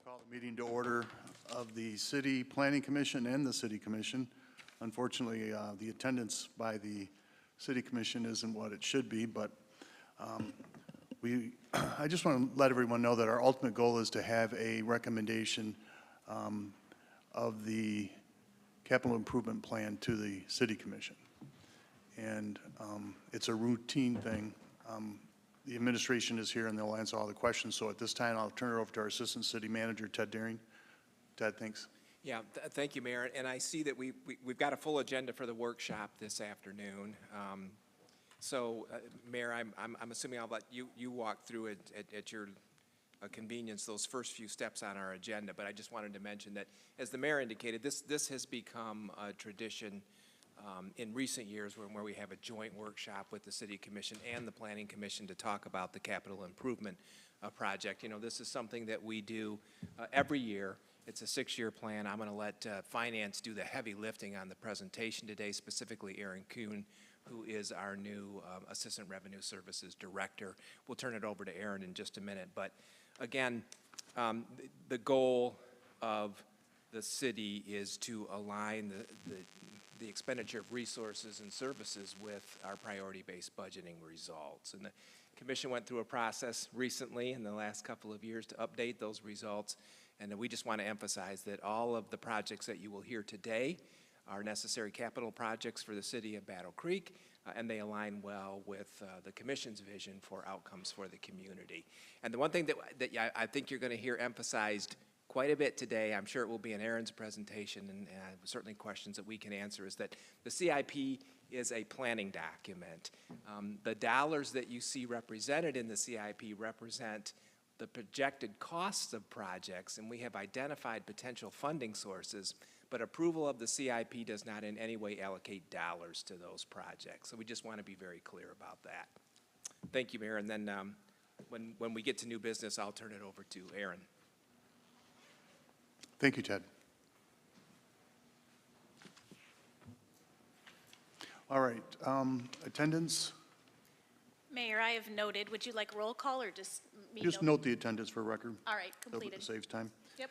Call the meeting to order of the City Planning Commission and the City Commission. Unfortunately, the attendance by the City Commission isn't what it should be, but I just want to let everyone know that our ultimate goal is to have a recommendation of the capital improvement plan to the City Commission. And it's a routine thing. The administration is here and they'll answer all the questions. So at this time, I'll turn it over to our Assistant City Manager, Ted Daring. Ted, thanks. Yeah, thank you, Mayor. And I see that we've got a full agenda for the workshop this afternoon. Mayor, I'm assuming I'll let you walk through it at your convenience, those first few steps on our agenda. But I just wanted to mention that, as the Mayor indicated, this has become a tradition in recent years where we have a joint workshop with the City Commission and the Planning Commission to talk about the capital improvement project. You know, this is something that we do every year. It's a 6-year plan. I'm going to let Finance do the heavy lifting on the presentation today, specifically Aaron Kuhn, who is our new Assistant Revenue Services Director. We'll turn it over to Aaron in just a minute. But again, the goal of the city is to align the expenditure of resources and services with our priority-based budgeting results. And the Commission went through a process recently in the last couple of years to update those results. And we just want to emphasize that all of the projects that you will hear today are necessary capital projects for the city of Battle Creek, and they align well with the Commission's vision for outcomes for the community. And the one thing that I think you're going to hear emphasized quite a bit today, I'm sure it will be in Aaron's presentation and certainly questions that we can answer, is that the CIP is a planning document. The dollars that you see represented in the CIP represent the projected costs of projects, and we have identified potential funding sources, but approval of the CIP does not in any way allocate dollars to those projects. So we just want to be very clear about that. Thank you, Mayor. And then when we get to new business, I'll turn it over to Aaron. Thank you, Ted. All right, attendance. Mayor, I have noted. Would you like roll call or just me? Just note the attendance for record. All right, completed. That saves time. Yep,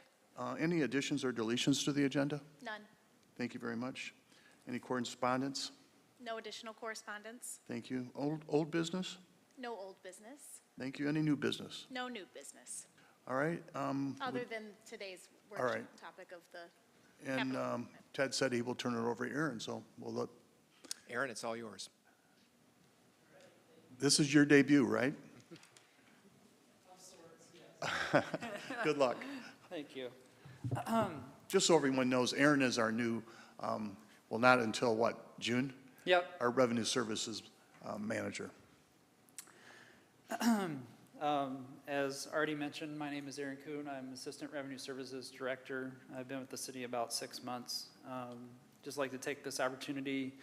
Any additions or deletions to the agenda? none. Thank you very much. Any correspondence? No additional correspondence. Thank you. Old business? No old business. Thank you. Any new business? No new business, All right. other than today's All right. workshop topic of the And capital. Ted said he will turn it over to Aaron, so we'll let. Aaron, it's all yours. This is your debut, right? Good luck. Thank you. Just so everyone knows, Aaron is our new, well, not until what, June? Yep. Our Revenue Services Manager. As already mentioned, my name is Aaron Kuhn. I'm Assistant Revenue Services Director. I've been with the city about 6 months. Just like to take this opportunity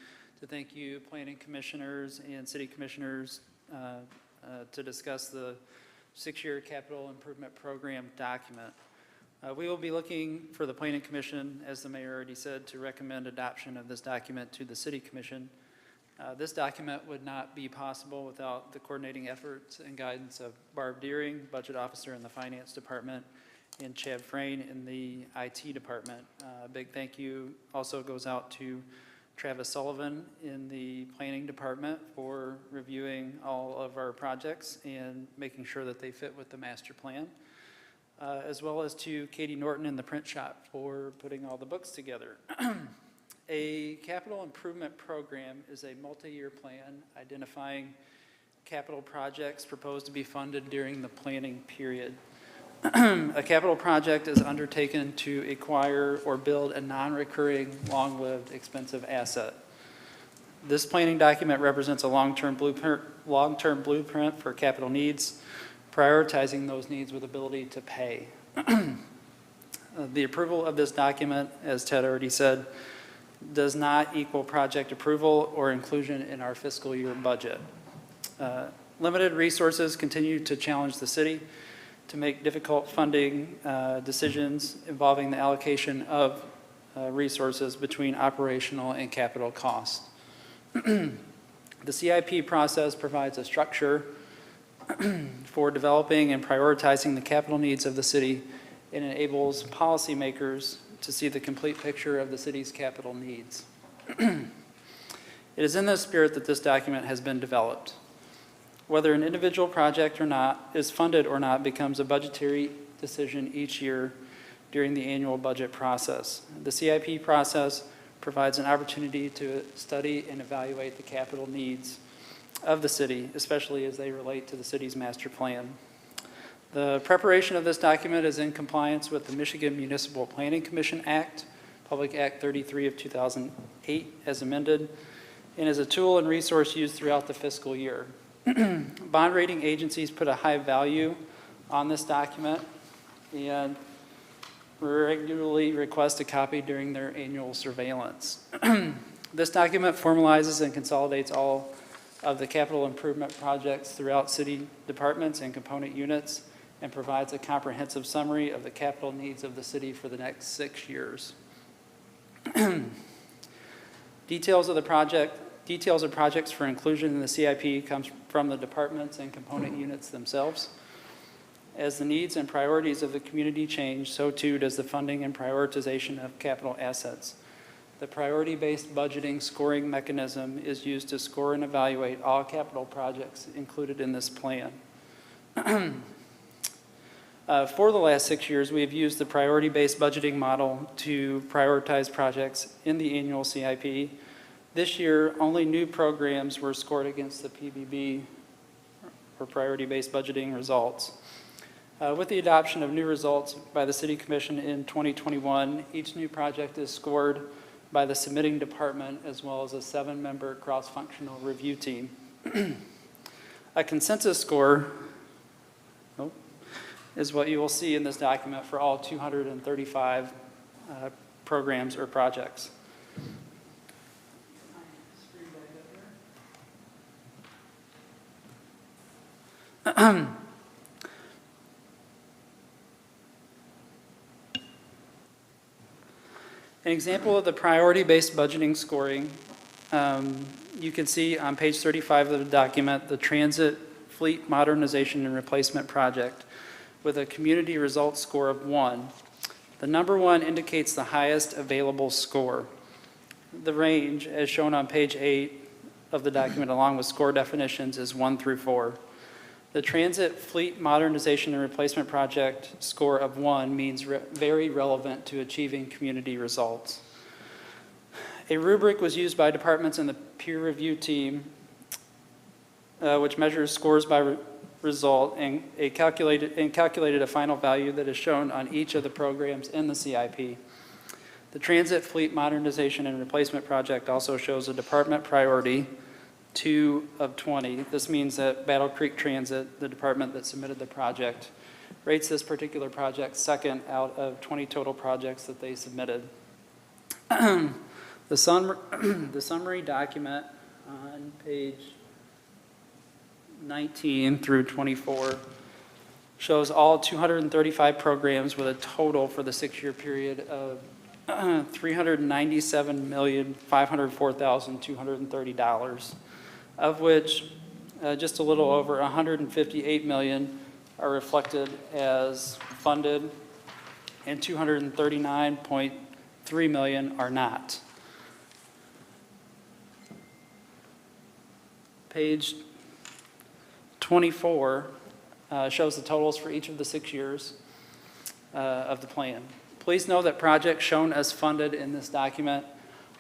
to thank you, Planning Commissioners and City Commissioners, to discuss the 6-year Capital Improvement Program document. We will be looking for the Planning Commission, as the Mayor already said, to recommend adoption of this document to the City Commission. This document would not be possible without the coordinating efforts and guidance of Barb Deering, Budget Officer in the Finance Department, and Chad Frayne in the IT Department. A big thank you also goes out to Travis Sullivan in the Planning Department for reviewing all of our projects and making sure that they fit with the master plan, as well as to Katie Norton in the print shop for putting all the books together. A capital improvement program is a multi-year plan identifying capital projects proposed to be funded during the planning period. A capital project is undertaken to acquire or build a non-recurring, long-lived, expensive asset. This planning document represents a long-term blueprint for capital needs, prioritizing those needs with ability to pay. The approval of this document, as Ted already said, does not equal project approval or inclusion in our fiscal year budget. Limited resources continue to challenge the city to make difficult funding decisions involving the allocation of resources between operational and capital costs. The CIP process provides a structure for developing and prioritizing the capital needs of the city and enables policymakers to see the complete picture of the city's capital needs. It is in this spirit that this document has been developed. Whether an individual project or not is funded or not becomes a budgetary decision each year during the annual budget process. The CIP process provides an opportunity to study and evaluate the capital needs of the city, especially as they relate to the city's master plan. The preparation of this document is in compliance with the Michigan Municipal Planning Commission Act, Public Act 33 of 2008 as amended, and is a tool and resource used throughout the fiscal year. Bond rating agencies put a high value on this document and regularly request a copy during their annual surveillance. This document formalizes and consolidates all of the capital improvement projects throughout city departments and component units and provides a comprehensive summary of the capital needs of the city for the next 6 years. Details of projects for inclusion in the CIP comes from the departments and component units themselves. As the needs and priorities of the community change, so too does the funding and prioritization of capital assets. The priority-based budgeting scoring mechanism is used to score and evaluate all capital projects included in this plan. For the last 6 years, we have used the priority-based budgeting model to prioritize projects in the annual CIP. This year, only new programs were scored against the PBB, or priority-based budgeting results. With the adoption of new results by the City Commission in 2021, each new project is scored by the submitting department as well as a 7-member cross-functional review team. A consensus score is what you will see in this document for all 235 programs or projects. An example of the priority-based budgeting scoring, you can see on page 35 of the document, the Transit Fleet Modernization and Replacement Project with a community results score of 1. The number 1 indicates the highest available score. The range, as shown on page 8 of the document along with score definitions, is 1 through 4. The Transit Fleet Modernization and Replacement Project score of 1 means very relevant to achieving community results. A rubric was used by departments and the peer review team, which measures scores by result and calculated a final value that is shown on each of the programs in the CIP. The Transit Fleet Modernization and Replacement Project also shows a department priority, 2 of 20. This means that Battle Creek Transit, the department that submitted the project, rates this particular project second out of 20 total projects that they submitted. The summary document on page 19 through 24 shows all 235 programs with a total for the 6-year period of $397,504,230. Of which just a little over $158 million are reflected as funded and $239.3 million are not. Page 24 shows the totals for each of the 6 years of the plan. Please know that projects shown as funded in this document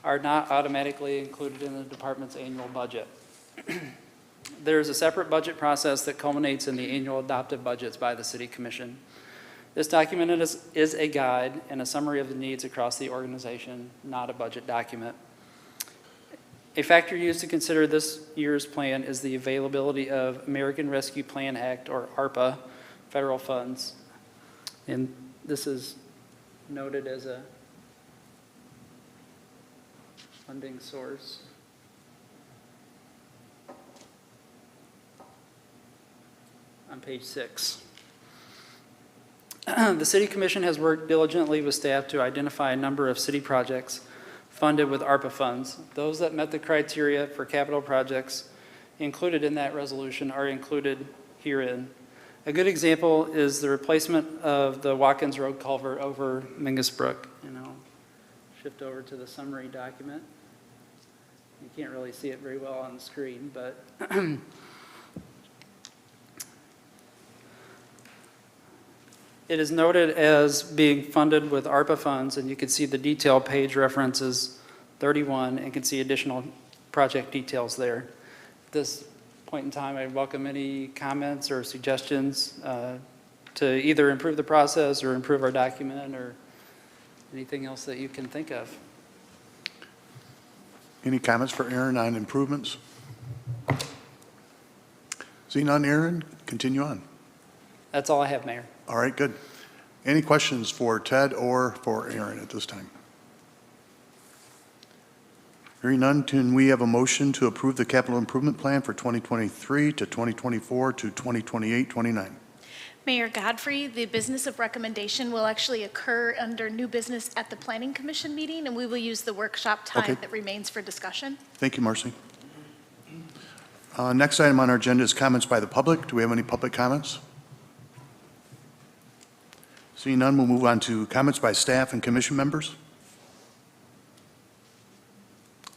are not automatically included in the department's annual budget. There is a separate budget process that culminates in the annual adopted budgets by the City Commission. This document is a guide and a summary of the needs across the organization, not a budget document. A factor used to consider this year's plan is the availability of American Rescue Plan Act, or ARPA, federal funds. And this is noted as a funding source. On page 6. The City Commission has worked diligently with staff to identify a number of city projects funded with ARPA funds. Those that met the criteria for capital projects included in that resolution are included herein. A good example is the replacement of the Watkins Road culvert over Mingus Brook. Shift over to the summary document. You can't really see it very well on the screen, but it is noted as being funded with ARPA funds, and you can see the detail page references 31 and can see additional project details there. At this point in time, I welcome any comments or suggestions to either improve the process or improve our document or anything else that you can think of. Any comments for Aaron on improvements? Seeing none, Aaron, continue on. That's all I have, Mayor. All right, good. Any questions for Ted or for Aaron at this time? Hearing none, can we have a motion to approve the capital improvement plan for 2023 to 2024 to 2028, 29? Mayor Godfrey, the business of recommendation will actually occur under new business at the Planning Commission meeting, and we will use the workshop time Okay. that remains for discussion. Thank you, Marcy. Next item on our agenda is comments by the public. Do we have any public comments? Seeing none, we'll move on to comments by staff and commission members.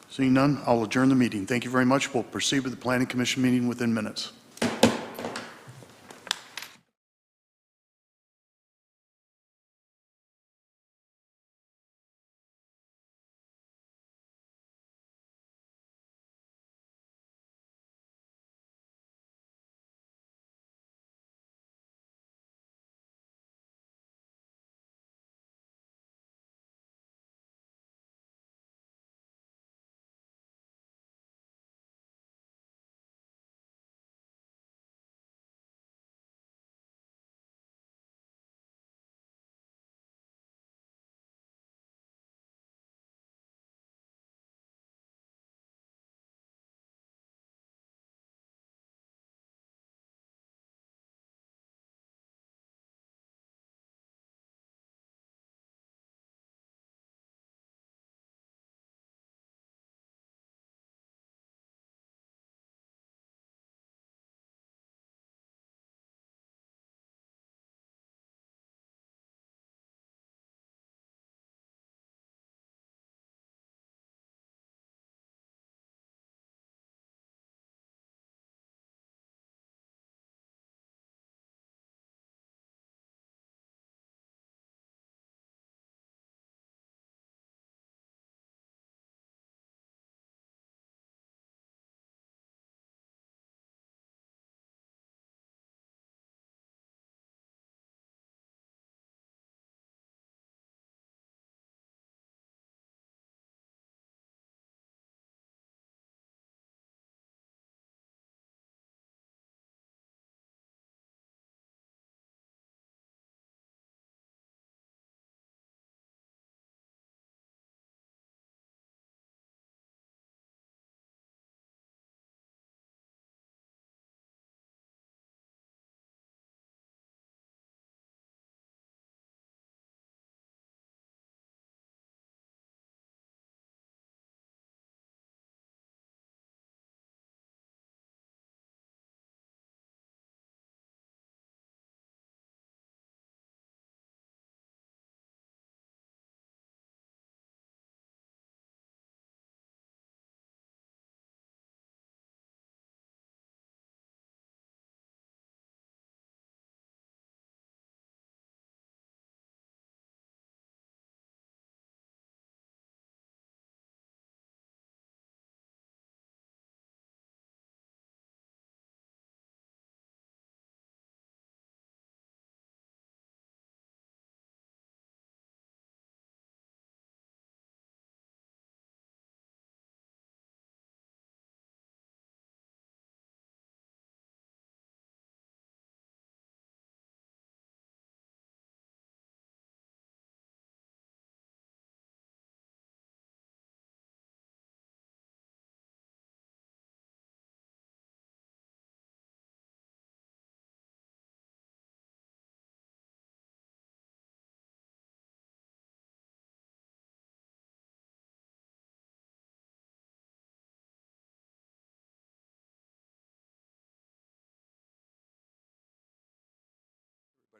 Seeing none, I'll adjourn the meeting. Thank you very much. We'll proceed with the Planning Commission meeting within minutes.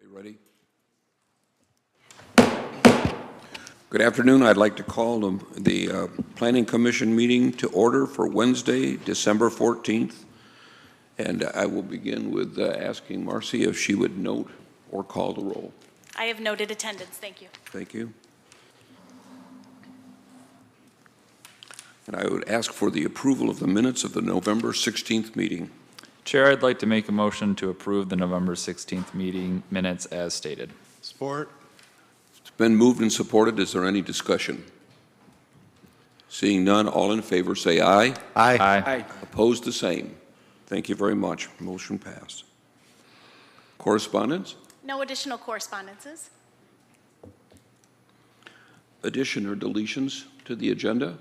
You ready? Good afternoon. I'd like to call the Planning Commission meeting to order for Wednesday, December 14th. And I will begin with asking Marcy if she would note or call the roll. I have noted attendance, thank you. Thank you. And I would ask for the approval of the minutes of the November 16th meeting. Chair, I'd like to make a motion to approve the November 16th meeting minutes as stated. Support. It's been moved and supported. Is there any discussion? Seeing none, all in favor say aye. Aye. Opposed, the same. Thank you very much. Motion passed. Correspondence? No additional correspondences. Addition or deletions to the agenda?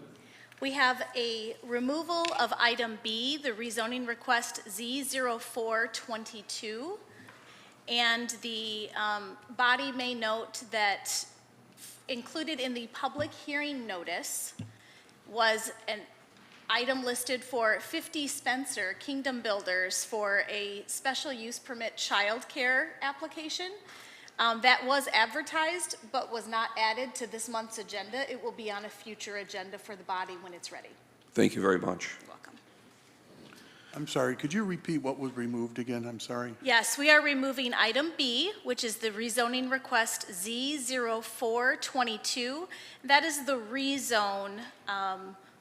We have a removal of item B, the rezoning request Z0422. And the body may note that included in the public hearing notice was an item listed for 50 Spencer Kingdom Builders for a special use permit childcare application. That was advertised but was not added to this month's agenda. It will be on a future agenda for the body when it's ready. Thank you very much. You're welcome. I'm sorry, could you repeat what was removed again? I'm sorry. Yes, we are removing item B, which is the rezoning request Z0422. That is the rezone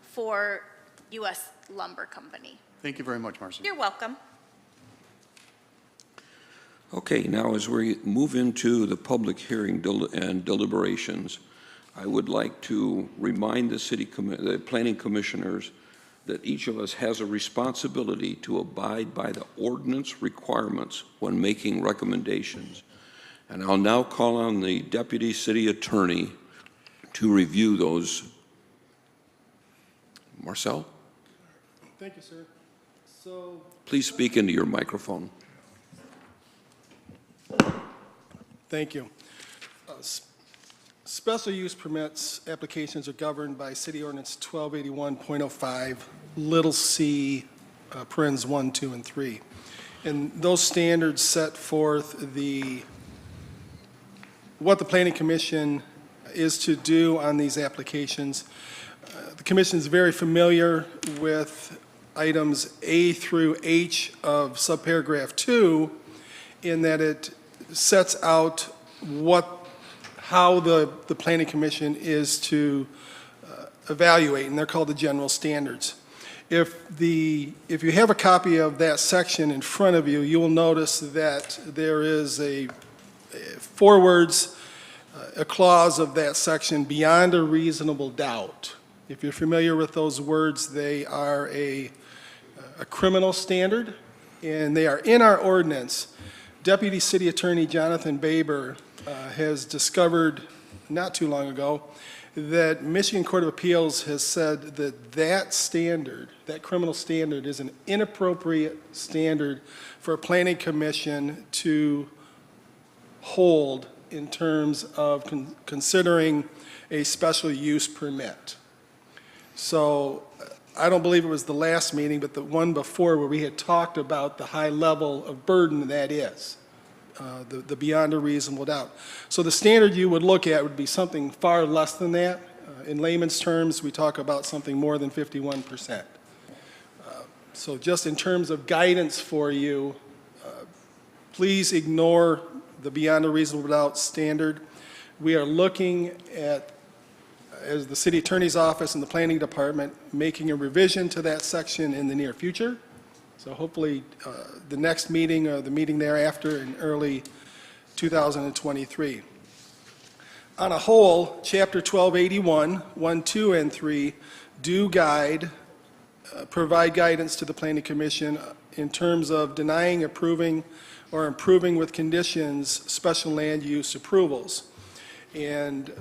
for U.S. Lumber Company. Thank you very much, Marcy. You're welcome. Okay, now as we move into the public hearing and deliberations, I would like to remind the planning commissioners that each of us has a responsibility to abide by the ordinance requirements when making recommendations. And I'll now call on the Deputy City Attorney to review those. Marcel? Thank you, sir. So, Please speak into your microphone. thank you. Special use permits applications are governed by City Ordinance 1281.05, little c, parens 1, 2, and 3. And those standards set forth what the Planning Commission is to do on these applications. The Commission is very familiar with items A through H of subparagraph 2 in that it sets out how the Planning Commission is to evaluate, and they're called the general standards. If you have a copy of that section in front of you, you will notice that there is a clause of that section, beyond a reasonable doubt. If you're familiar with those words, they are a criminal standard, and they are in our ordinance. Deputy City Attorney Jonathan Baber has discovered not too long ago that Michigan Court of Appeals has said that standard, that criminal standard, is an inappropriate standard for a planning commission to hold in terms of considering a special use permit. So I don't believe it was the last meeting, but the one before, where we had talked about the high level of burden that is, the beyond a reasonable doubt. So the standard you would look at would be something far less than that. In layman's terms, we talk about something more than 51%. So just in terms of guidance for you, please ignore the beyond a reasonable doubt standard. We are looking at, as the City Attorney's Office and the Planning Department, making a revision to that section in the near future. So hopefully the next meeting or the meeting thereafter in early 2023. On a whole, Chapter 1281, 1, 2, and 3 do provide guidance to the Planning Commission in terms of denying, approving, or improving with conditions special land use approvals. And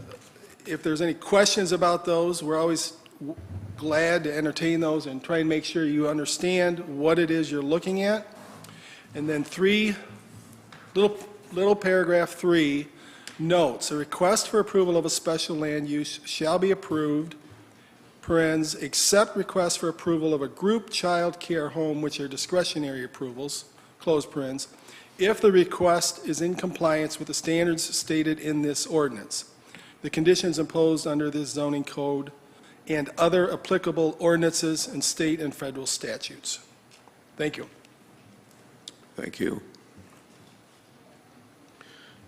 if there's any questions about those, we're always glad to entertain those and try and make sure you understand what it is you're looking at. And then little paragraph 3 notes, a request for approval of a special land use shall be approved, parens, except requests for approval of a group child care home, which are discretionary approvals, close parens, if the request is in compliance with the standards stated in this ordinance, the conditions imposed under this zoning code, and other applicable ordinances and state and federal statutes. Thank you. Thank you.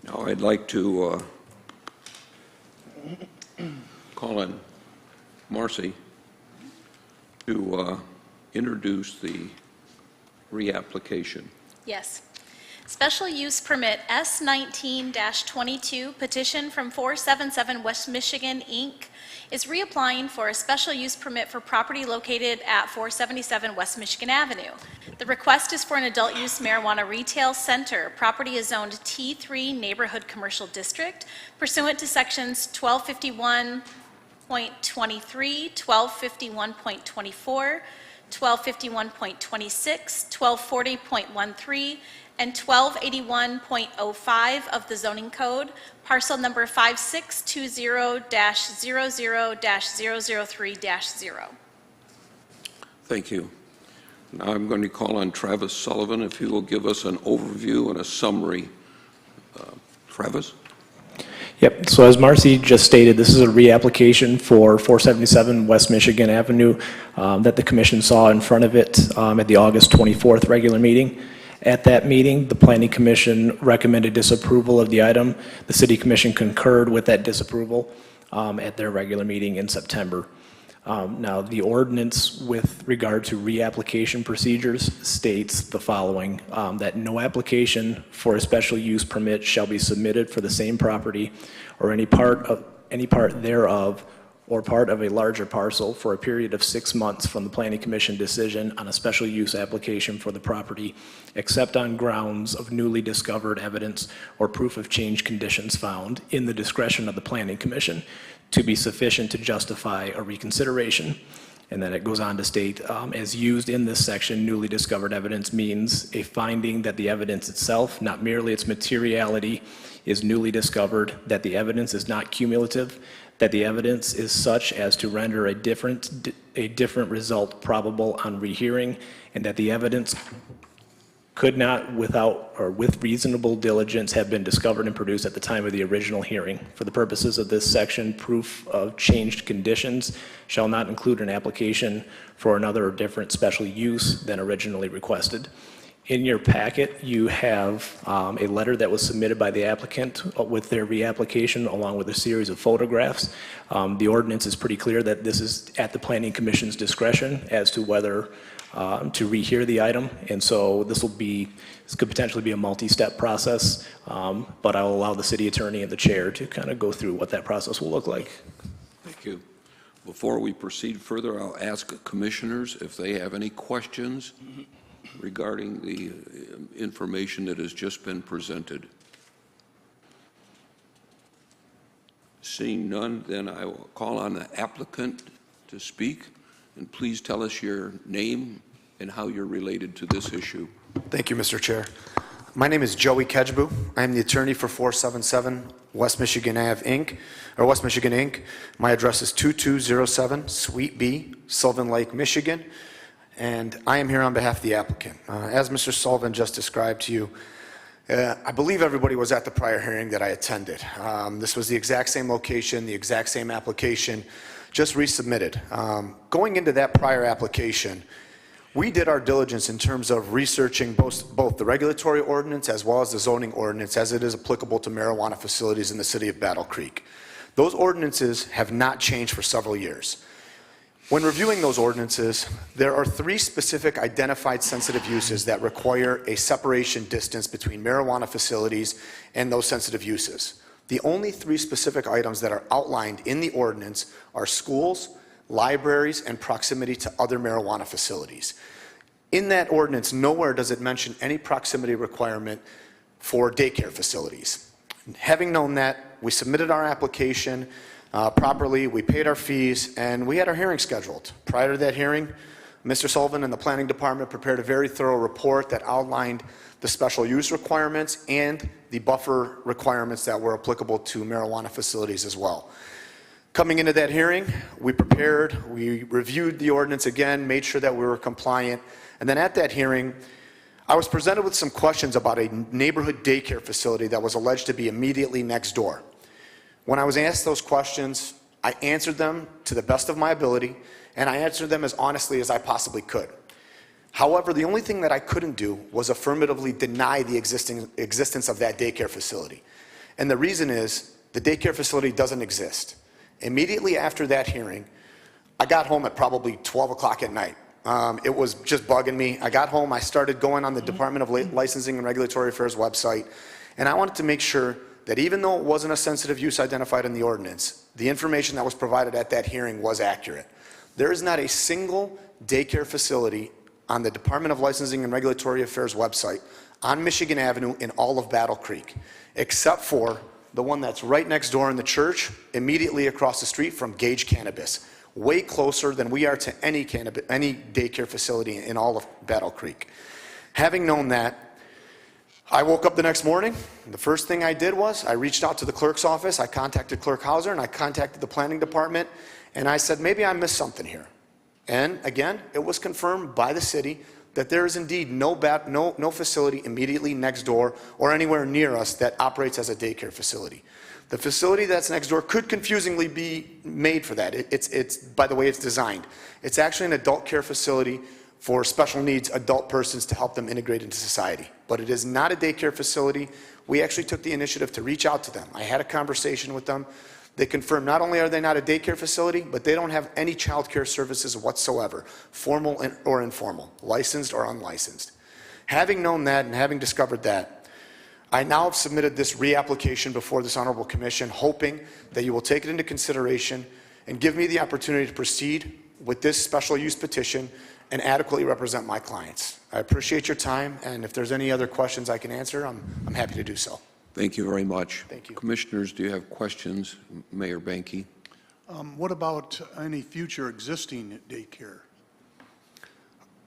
Now, I'd like to call on Marcy to introduce the reapplication. Yes. Special use permit S19-22 petition from 477 West Michigan, Inc. is reapplying for a special use permit for property located at 477 West Michigan Avenue. The request is for an adult use marijuana retail center. Property is zoned T3 Neighborhood Commercial District pursuant to sections 1251.23, 1251.24, 1251.26, 1240.13, and 1281.05 of the zoning code, parcel number 5620-00-003-0. Thank you. Now I'm going to call on Travis Sullivan if he will give us an overview and a summary. Travis? Yep, so as Marcy just stated, this is a reapplication for 477 West Michigan Avenue that the commission saw in front of it at the August 24th regular meeting. At that meeting, the Planning Commission recommended disapproval of the item. The City Commission concurred with that disapproval at their regular meeting in September. Now, the ordinance with regard to reapplication procedures states the following, that no application for a special use permit shall be submitted for the same property or any part thereof or part of a larger parcel for a period of 6 months from the Planning Commission decision on a special use application for the property, except on grounds of newly discovered evidence or proof of changed conditions found in the discretion of the Planning Commission to be sufficient to justify a reconsideration. And then it goes on to state, as used in this section, newly discovered evidence means a finding that the evidence itself, not merely its materiality, is newly discovered, that the evidence is not cumulative, that the evidence is such as to render a different result probable on rehearing, and that the evidence could not without or with reasonable diligence have been discovered and produced at the time of the original hearing. For the purposes of this section, proof of changed conditions shall not include an application for another or different special use than originally requested. In your packet, you have a letter that was submitted by the applicant with their reapplication along with a series of photographs. The ordinance is pretty clear that this is at the Planning Commission's discretion as to whether to rehear the item, and so this could potentially be a multi-step process, but I'll allow the city attorney and the chair to kind of go through what that process will look like. Thank you. Before we proceed further, I'll ask commissioners if they have any questions regarding the information that has just been presented. Seeing none, then I will call on the applicant to speak, and please tell us your name and how you're related to this issue. Thank you, Mr. Chair. My name is Joey Kedgebu. I'm the attorney for 477 West Michigan Ave, Inc., or West Michigan, Inc. My address is 2207 Suite B, Sylvan Lake, Michigan, and I am here on behalf of the applicant. As Mr. Sullivan just described to you, I believe everybody was at the prior hearing that I attended. This was the exact same location, the exact same application, just resubmitted. Going into that prior application, we did our diligence in terms of researching both the regulatory ordinance as well as the zoning ordinance as it is applicable to marijuana facilities in the city of Battle Creek. Those ordinances have not changed for several years. When reviewing those ordinances, there are 3 specific identified sensitive uses that require a separation distance between marijuana facilities and those sensitive uses. The only 3 specific items that are outlined in the ordinance are schools, libraries, and proximity to other marijuana facilities. In that ordinance, nowhere does it mention any proximity requirement for daycare facilities. Having known that, we submitted our application properly, we paid our fees, and we had our hearing scheduled. Prior to that hearing, Mr. Sullivan and the Planning Department prepared a very thorough report that outlined the special use requirements and the buffer requirements that were applicable to marijuana facilities as well. Coming into that hearing, we reviewed the ordinance again, made sure that we were compliant, and then at that hearing, I was presented with some questions about a neighborhood daycare facility that was alleged to be immediately next door. When I was asked those questions, I answered them to the best of my ability, and I answered them as honestly as I possibly could. However, the only thing that I couldn't do was affirmatively deny the existence of that daycare facility. And the reason is, the daycare facility doesn't exist. Immediately after that hearing, I got home at probably 12 o'clock at night. It was just bugging me. I got home, I started going on the Department of Licensing and Regulatory Affairs website, and I wanted to make sure that even though it wasn't a sensitive use identified in the ordinance, the information that was provided at that hearing was accurate. There is not a single daycare facility on the Department of Licensing and Regulatory Affairs website on Michigan Avenue in all of Battle Creek, except for the one that's right next door in the church, immediately across the street from Gage Cannabis, way closer than we are to any daycare facility in all of Battle Creek. Having known that, I woke up the next morning, and the first thing I did was I reached out to the clerk's office, I contacted Clerk Hauser, and I contacted the planning department, and I said, maybe I missed something here. And again, it was confirmed by the city that there is indeed no facility immediately next door or anywhere near us that operates as a daycare facility. The facility that's next door could confusingly be made for that. It's by the way it's designed. It's actually an adult care facility for special needs adult persons to help them integrate into society. But it is not a daycare facility. We actually took the initiative to reach out to them. I had a conversation with them. They confirmed not only are they not a daycare facility, but they don't have any child care services whatsoever, formal or informal, licensed or unlicensed. Having known that and having discovered that, I now have submitted this reapplication before this honorable commission, hoping that you will take it into consideration and give me the opportunity to proceed with this special use petition and adequately represent my clients. I appreciate your time, and if there's any other questions I can answer, I'm happy to do so. Thank you very much. Thank you. Commissioners, do you have questions? Mayor Banky? What about any future existing daycare?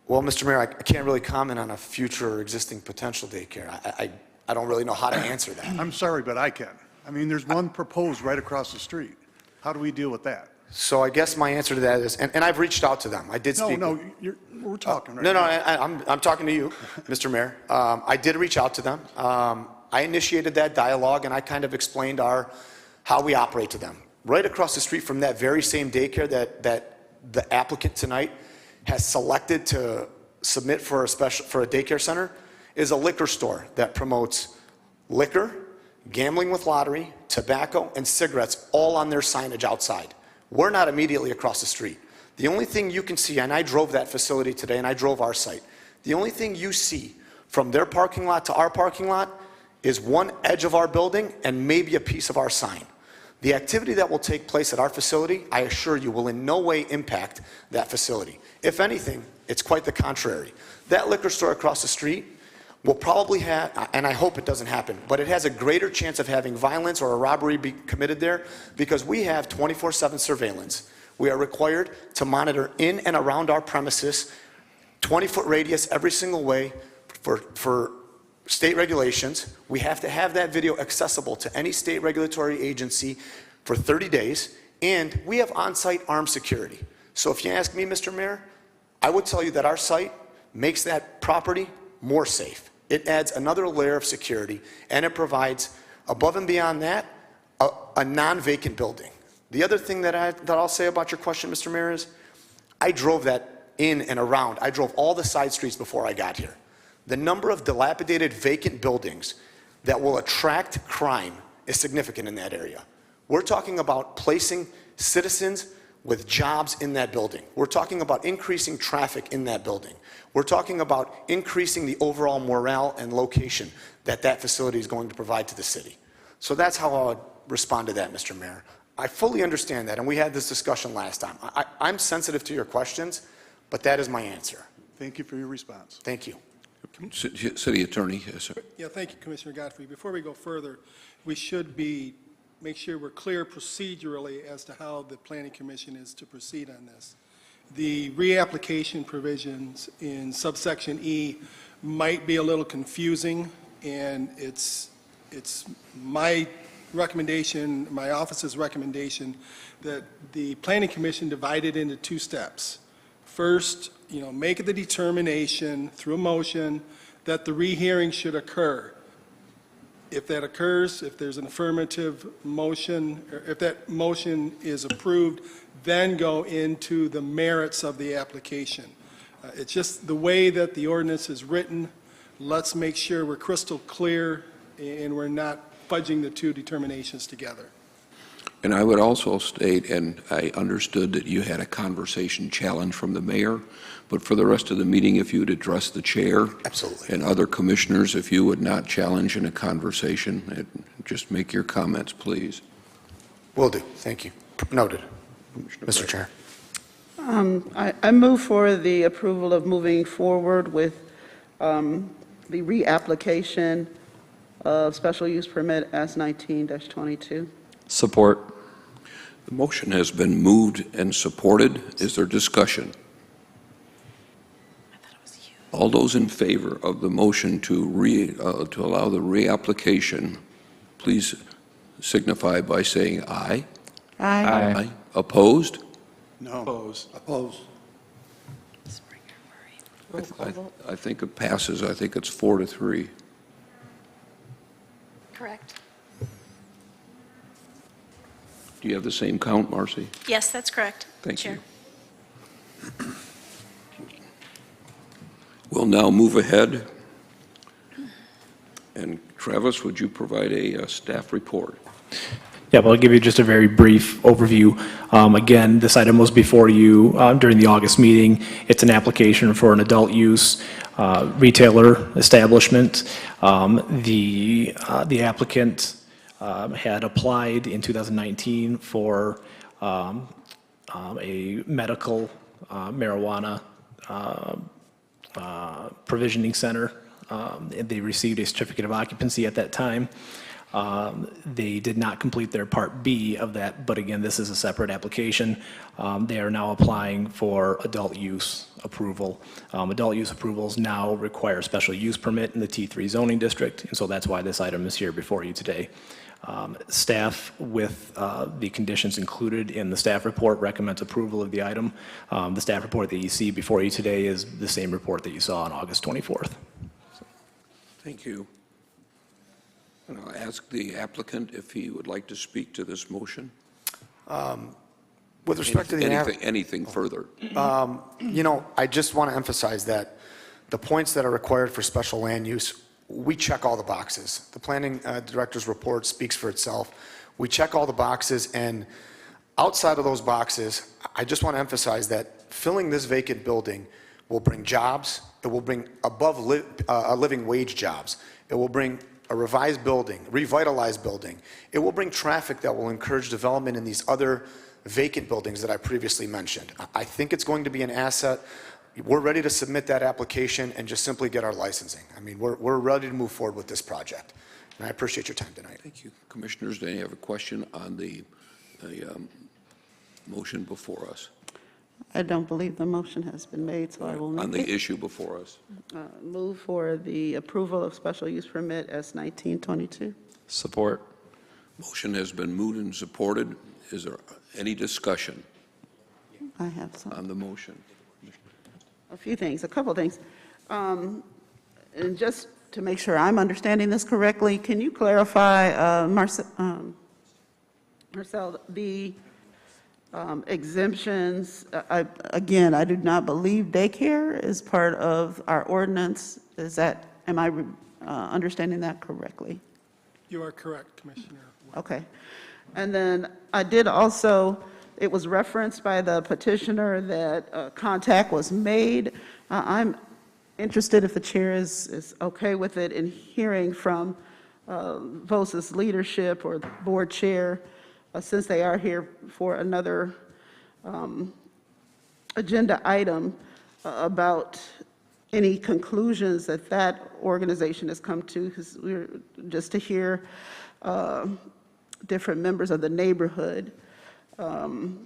Well, Mr. Mayor, I can't really comment on a future or existing potential daycare. I don't really know how to answer that. I'm sorry, but I can. I mean, there's one proposed right across the street. How do we deal with that? So I guess my answer to that is, and I've reached out to them. I did speak. No, we're talking right No, now. I'm talking to you, Mr. Mayor. I did reach out to them. I initiated that dialogue, and I kind of explained how we operate to them. Right across the street from that very same daycare that the applicant tonight has selected to submit for a daycare center is a liquor store that promotes liquor, gambling with lottery, tobacco, and cigarettes all on their signage outside. We're not immediately across the street. The only thing you can see, and I drove that facility today, and I drove our site, the only thing you see from their parking lot to our parking lot is one edge of our building and maybe a piece of our sign. The activity that will take place at our facility, I assure you, will in no way impact that facility. If anything, it's quite the contrary. That liquor store across the street will probably have, and I hope it doesn't happen, but it has a greater chance of having violence or a robbery be committed there because we have 24/7 surveillance. We are required to monitor in and around our premises, 20-foot radius every single way for state regulations. We have to have that video accessible to any state regulatory agency for 30 days, and we have on-site armed security. So if you ask me, Mr. Mayor, I would tell you that our site makes that property more safe. It adds another layer of security, and it provides, above and beyond that, a non-vacant building. The other thing that I'll say about your question, Mr. Mayor, is I drove that in and around. I drove all the side streets before I got here. The number of dilapidated vacant buildings that will attract crime is significant in that area. We're talking about placing citizens with jobs in that building. We're talking about increasing traffic in that building. We're talking about increasing the overall morale and location that that facility is going to provide to the city. So that's how I would respond to that, Mr. Mayor. I fully understand that, and we had this discussion last time. I'm sensitive to your questions, but that is my answer. Thank you for your response. Thank you. City Attorney, yes, sir. Yeah, thank you, Commissioner Godfrey. Before we go further, we should make sure we're clear procedurally as to how the Planning Commission is to proceed on this. The reapplication provisions in subsection E might be a little confusing, and it's my recommendation, my office's recommendation, that the Planning Commission divide it into two steps. First, make the determination through a motion that the rehearing should occur. If that occurs, if there's an affirmative motion, or if that motion is approved, then go into the merits of the application. It's just the way that the ordinance is written. Let's make sure we're crystal clear and we're not fudging the two determinations together. And I would also state, and I understood that you had a conversation challenge from the mayor, but for the rest of the meeting, if you would address the chair. Absolutely. And other commissioners, if you would not challenge in a conversation, just make your comments, please. Will do. Thank you. Noted. Mr. Chair. I move for the approval of moving forward with the reapplication of special use permit S-19-22. Support. The motion has been moved and supported. Is there discussion? All those in favor of the motion to allow the reapplication, please signify by saying aye. Aye. Opposed? No. Opposed. I think it passes. I think it's 4-3. Correct. Do you have the same count, Marcy? Yes, that's correct. Thank Chair. you. We'll now move ahead. And Travis, would you provide a staff report? Yeah, well, I'll give you just a very brief overview. Again, this item was before you during the August meeting. It's an application for an adult use retailer establishment. The applicant had applied in 2019 for a medical marijuana provisioning center. They received a certificate of occupancy at that time. They did not complete their Part B of that, but again, this is a separate application. They are now applying for adult use approval. Adult use approvals now require special use permit in the T3 zoning district, and so that's why this item is here before you today. Staff, with the conditions included in the staff report, recommends approval of the item. The staff report that you see before you today is the same report that you saw on August 24th. Thank you. And I'll ask the applicant if he would like to speak to this motion. With respect to the Anything further? I just want to emphasize that the points that are required for special land use, we check all the boxes. The planning director's report speaks for itself. We check all the boxes, and outside of those boxes, I just want to emphasize that filling this vacant building will bring jobs. It will bring above living wage jobs. It will bring a revised building, revitalized building. It will bring traffic that will encourage development in these other vacant buildings that I previously mentioned. I think it's going to be an asset. We're ready to submit that application and just simply get our licensing. I mean, we're ready to move forward with this project. And I appreciate your time tonight. Thank you. Commissioners, do you have a question on the motion before us? I don't believe the motion has been made, so I will On make the issue before us? move for the approval of special use permit S-19-22. Support. Motion has been moved and supported. Is there any discussion I have some. on the motion? A few things, a couple things. And just to make sure I'm understanding this correctly, can you clarify, Marcel, the exemptions? Again, I do not believe daycare is part of our ordinance. Am I understanding that correctly? You are correct, Commissioner. Okay. And then I did also, it was referenced by the petitioner that contact was made. I'm interested if the chair is okay with it in hearing from VOS's leadership or the board chair, since they are here for another agenda item, about any conclusions that that organization has come to, because we're just to hear different members of the neighborhood.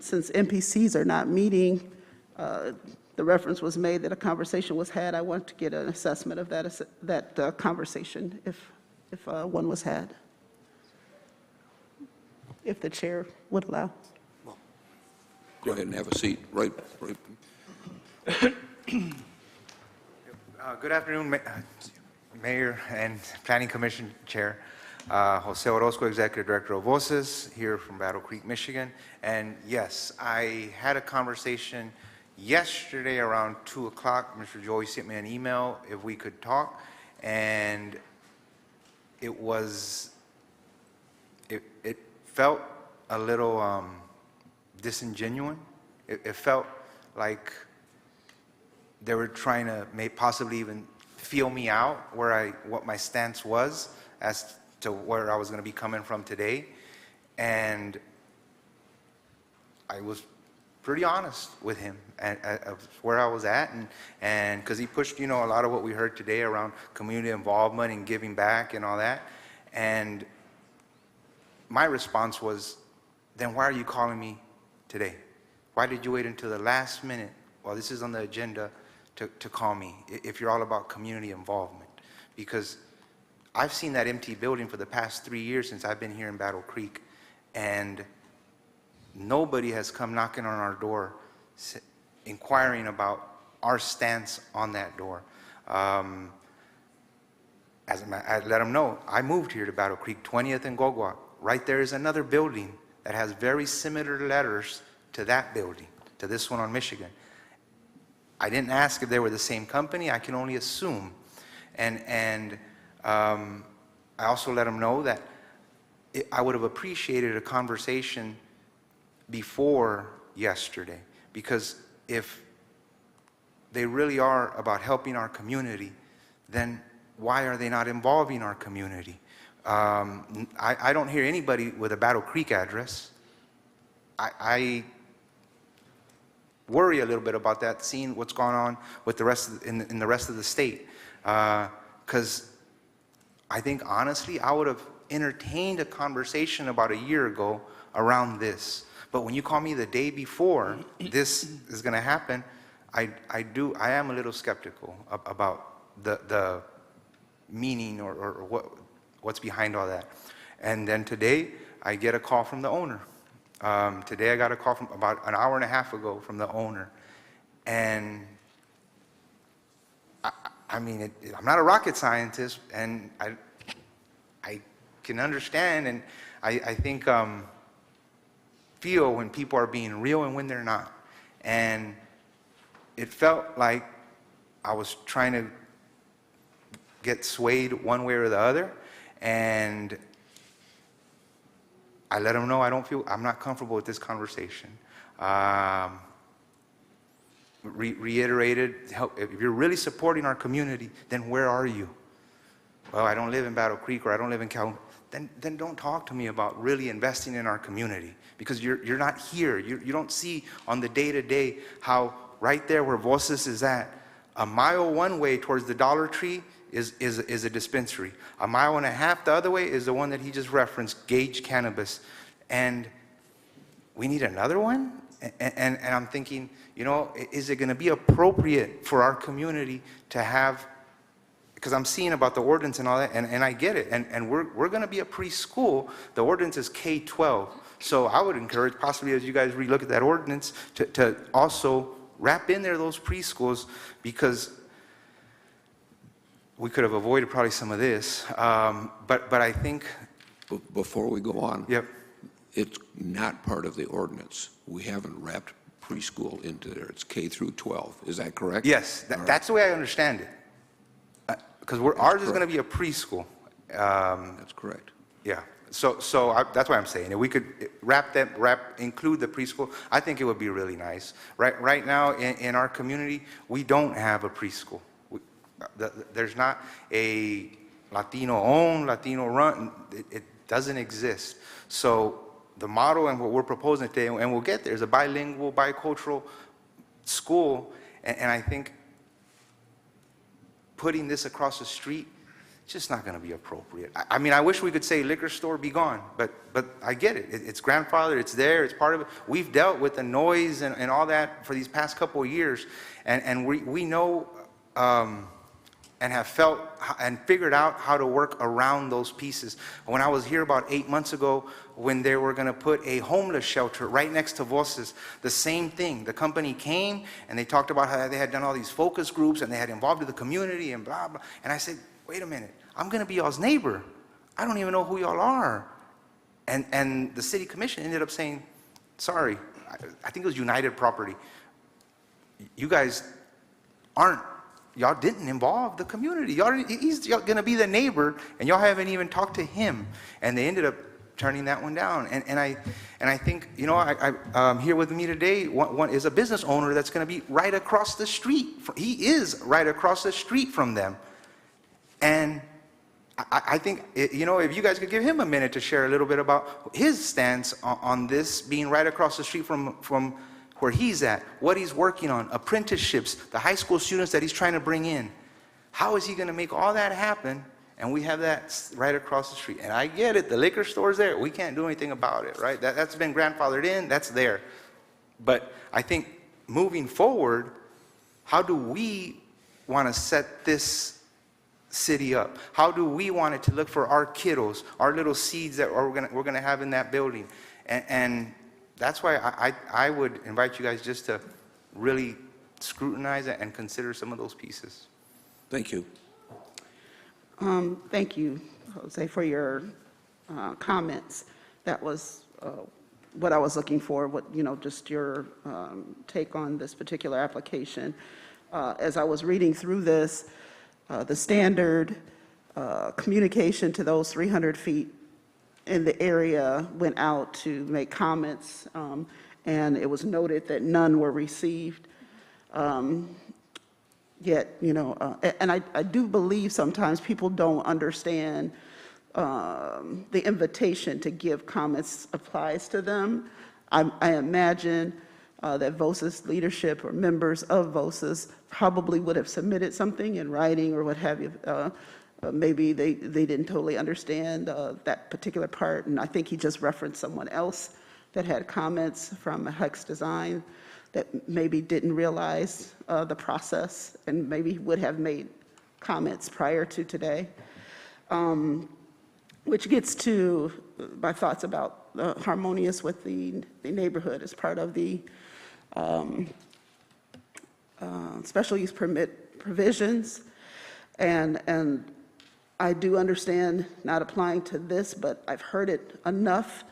Since NPCs are not meeting, the reference was made that a conversation was had. I want to get an assessment of that conversation, if one was had, if the chair would allow. Go ahead and have a seat. Right. Good afternoon, Mayor and Planning Commission Chair. Jose Orozco, Executive Director of Voces, here from Battle Creek, Michigan. And yes, I had a conversation yesterday around 2 o'clock. Mr. Joey sent me an email if we could talk, and it felt a little disingenuous. It felt like they were trying to possibly even feel me out what my stance was as to where I was going to be coming from today. And I was pretty honest with him of where I was at, and because he pushed, a lot of what we heard today around community involvement and giving back and all that. And my response was, then why are you calling me today? Why did you wait until the last minute while this is on the agenda to call me if you're all about community involvement? Because I've seen that empty building for the past 3 years since I've been here in Battle Creek, and nobody has come knocking on our door inquiring about our stance on that door. I let them know, I moved here to Battle Creek, 20th and Gogwak. Right there is another building that has very similar letters to that building, to this one on Michigan. I didn't ask if they were the same company. I can only assume. And I also let them know that I would have appreciated a conversation before yesterday, because if they really are about helping our community, then why are they not involving our community? I don't hear anybody with a Battle Creek address. I worry a little bit about that, seeing what's going on with the rest of in the rest of the state, because I think honestly I would have entertained a conversation about a year ago around this. But when you call me the day before this is going to happen, I am a little skeptical about the meaning or what's behind all that. And then today I get a call from the owner. Today I got a call from about an hour and a half ago from the owner. And I mean, I'm not a rocket scientist, and I can understand, and I think feel when people are being real and when they're not. And it felt like I was trying to get swayed one way or the other, and I let them know I'm not comfortable with this conversation. Reiterated, if you're really supporting our community, then where are you? Well, I don't live in Battle Creek, or I don't live in Calhoun. Then don't talk to me about really investing in our community, because you're not here. You don't see on the day-to-day how right there where Voces is at, a mile one way towards the Dollar Tree is a dispensary. A mile and a half the other way is the one that he just referenced, Gage Cannabis. And we need another one? And I'm thinking, is it going to be appropriate for our community to have, because I'm seeing about the ordinance and all that, and I get it, and we're going to be a preschool. The ordinance is K-12. So I would encourage, possibly as you guys relook at that ordinance, to also wrap in there those preschools, because we could have avoided probably some of this. But I think... Before we go on. Yep. It's not part of the ordinance. We haven't wrapped preschool into there. It's K through 12. Is that correct? Yes, that's the way I understand it. Because ours is going to be a preschool. That's correct. Yeah. So that's why I'm saying if we could include the preschool, I think it would be really nice. Right now in our community, we don't have a preschool. There's not a Latino-owned, Latino-run. It doesn't exist. So the model and what we're proposing today, and we'll get there, is a bilingual, bicultural school. And I think putting this across the street, it's just not going to be appropriate. I mean, I wish we could say liquor store be gone, but I get it. It's grandfathered, it's there, it's part of it. We've dealt with the noise and all that for these past couple of years, and we know and have felt and figured out how to work around those pieces. When I was here about 8 months ago, when they were going to put a homeless shelter right next to Voces, the same thing. The company came and they talked about how they had done all these focus groups and they had involved the community and blah, blah. And I said, wait a minute, I'm going to be y'all's neighbor. I don't even know who y'all are. And the city commission ended up saying, sorry, I think it was United Property. You guys y'all didn't involve the community. He's going to be the neighbor, and y'all haven't even talked to him. And they ended up turning that one down. And I think, you know, here with me today, one is a business owner that's going to be right across the street. He is right across the street from them. And I think, you know, if you guys could give him a minute to share a little bit about his stance on this being right across the street from where he's at, what he's working on, apprenticeships, the high school students that he's trying to bring in. How is he going to make all that happen? And we have that right across the street. And I get it, the liquor store's there. We can't do anything about it, right? That's been grandfathered in, that's there. But I think moving forward, how do we want to set this city up? How do we want it to look for our kiddos, our little seeds that we're going to have in that building? And that's why I would invite you guys just to really scrutinize it and consider some of those pieces. Thank you. Thank you, Jose, for your comments. That was what I was looking for, just your take on this particular application. As I was reading through this, the standard communication to those 300 feet in the area went out to make comments, and it was noted that none were received. Yet, and I do believe sometimes people don't understand the invitation to give comments applies to them. I imagine that VOSIS leadership or members of VOSIS probably would have submitted something in writing or what have you. Maybe they didn't totally understand that particular part, and I think he just referenced someone else that had comments from Hex Design that maybe didn't realize the process and maybe would have made comments prior to today. Which gets to my thoughts about harmonious with the neighborhood as part of the special use permit provisions. And I do understand not applying to this, but I've heard it enough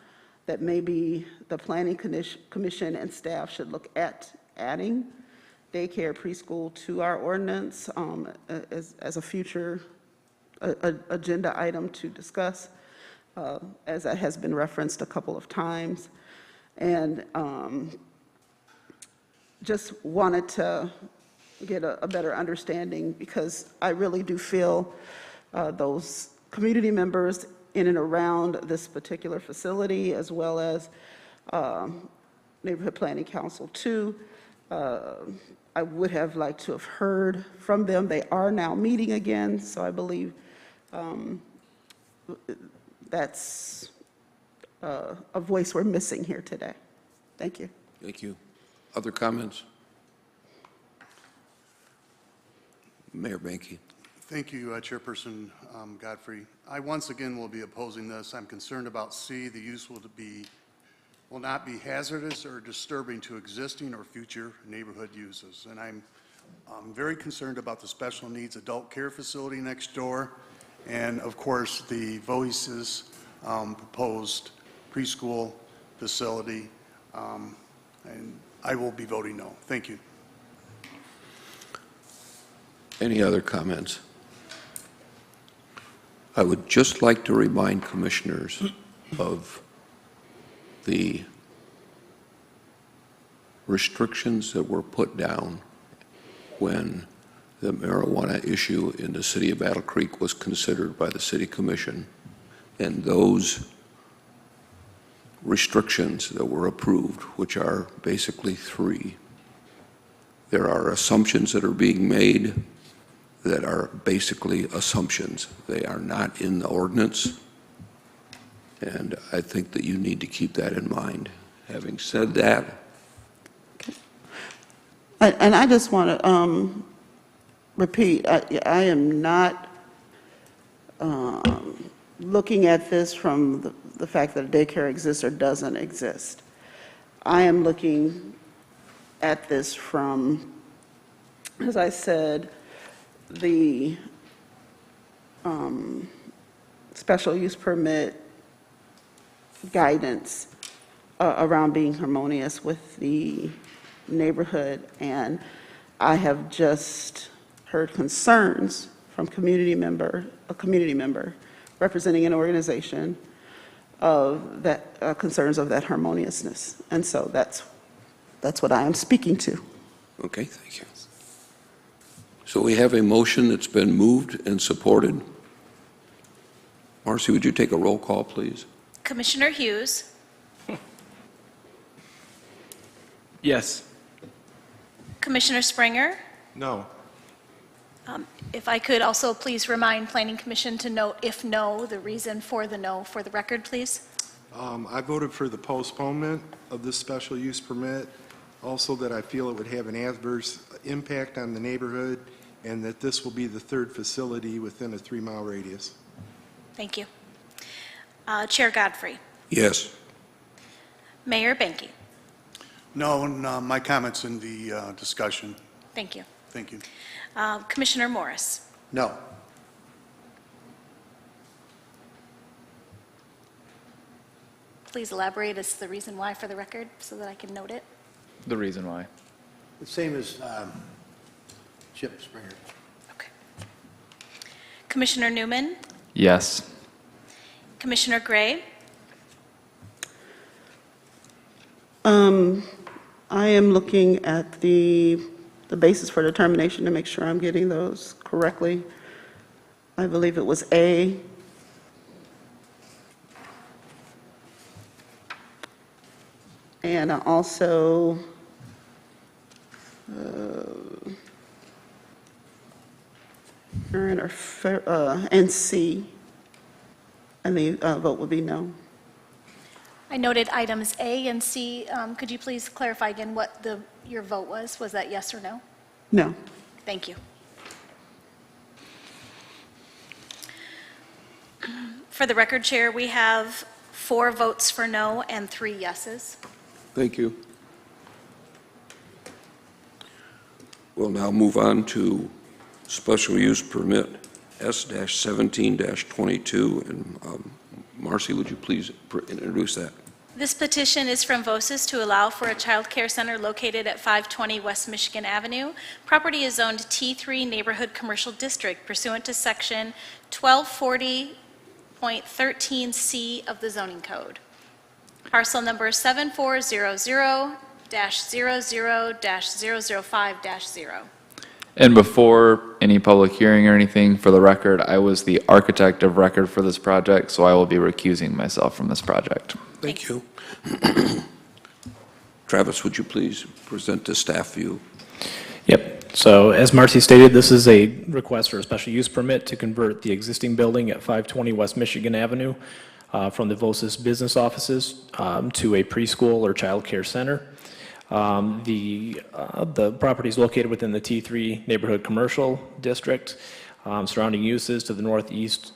that maybe the Planning Commission and staff should look at adding daycare preschool to our ordinance as a future agenda item to discuss, as that has been referenced a couple of times. And just wanted to get a better understanding, because I really do feel those community members in and around this particular facility, as well as Neighborhood Planning Council 2. I would have liked to have heard from them. They are now meeting again, so I believe that's a voice we're missing here today. Thank you. Thank you. Other comments? Mayor Banky. Thank you, Chairperson Godfrey. I once again will be opposing this. I'm concerned about C. The use will not be hazardous or disturbing to existing or future neighborhood uses. And I'm very concerned about the special needs adult care facility next door, and of course the VOSIS proposed preschool facility. And I will be voting no. Thank you. Any other comments? I would just like to remind commissioners of the restrictions that were put down when the marijuana issue in the city of Battle Creek was considered by the city commission. And those restrictions that were approved, which are basically 3, there are assumptions that are being made that are basically assumptions. They are not in the ordinance, and I think that you need to keep that in mind. Having said that, And I just want to repeat, I am not looking at this from the fact that a daycare exists or doesn't exist. I am looking at this from, as I said, the special use permit guidance around being harmonious with the neighborhood. And I have just heard concerns from a community member representing an organization of that, concerns of that harmoniousness. And so that's what I am speaking to. Okay, thank you. So we have a motion that's been moved and supported. Marcy, would you take a roll call, please? Commissioner Hughes, Yes. Commissioner Springer. No. If I could also please remind Planning Commission to note, if no, the reason for the no for the record, please. I voted for the postponement of this special use permit, also that I feel it would have an adverse impact on the neighborhood, and that this will be the third facility within a 3-mile radius. Thank you. Chair Godfrey. Yes. Mayor Benke. No, and my comments in the discussion. Thank you. Thank you. Commissioner Morris. No. Please elaborate as to the reason why for the record so that I can note it. The reason why. The same as Chip Springer. Okay. Commissioner Newman. Yes. Commissioner Gray. I am looking at the basis for determination to make sure I'm getting those correctly. I believe it was A. And I also, and C, and the vote would be no. I noted items A and C. Could you please clarify again what your vote was? Was that yes or no? No. Thank you. For the record, Chair, we have 4 votes for no and 3 yeses. Thank you. We'll now move on to special use permit S-17-22. And Marcy, would you please introduce that? This petition is from VOSIS to allow for a child care center located at 520 West Michigan Avenue. Property is zoned T3 Neighborhood Commercial District pursuant to Section 1240.13C of the zoning code. Parcel number 7400-00-005-0. And before any public hearing or anything, for the record, I was the architect of record for this project, so I will be recusing myself from this project. Thank you. Travis, would you please present the staff view? Yep. So as Marcy stated, this is a request for a special use permit to convert the existing building at 520 West Michigan Avenue from the VOSIS business offices to a preschool or child care center. The property is located within the T3 Neighborhood Commercial District. Surrounding uses to the northeast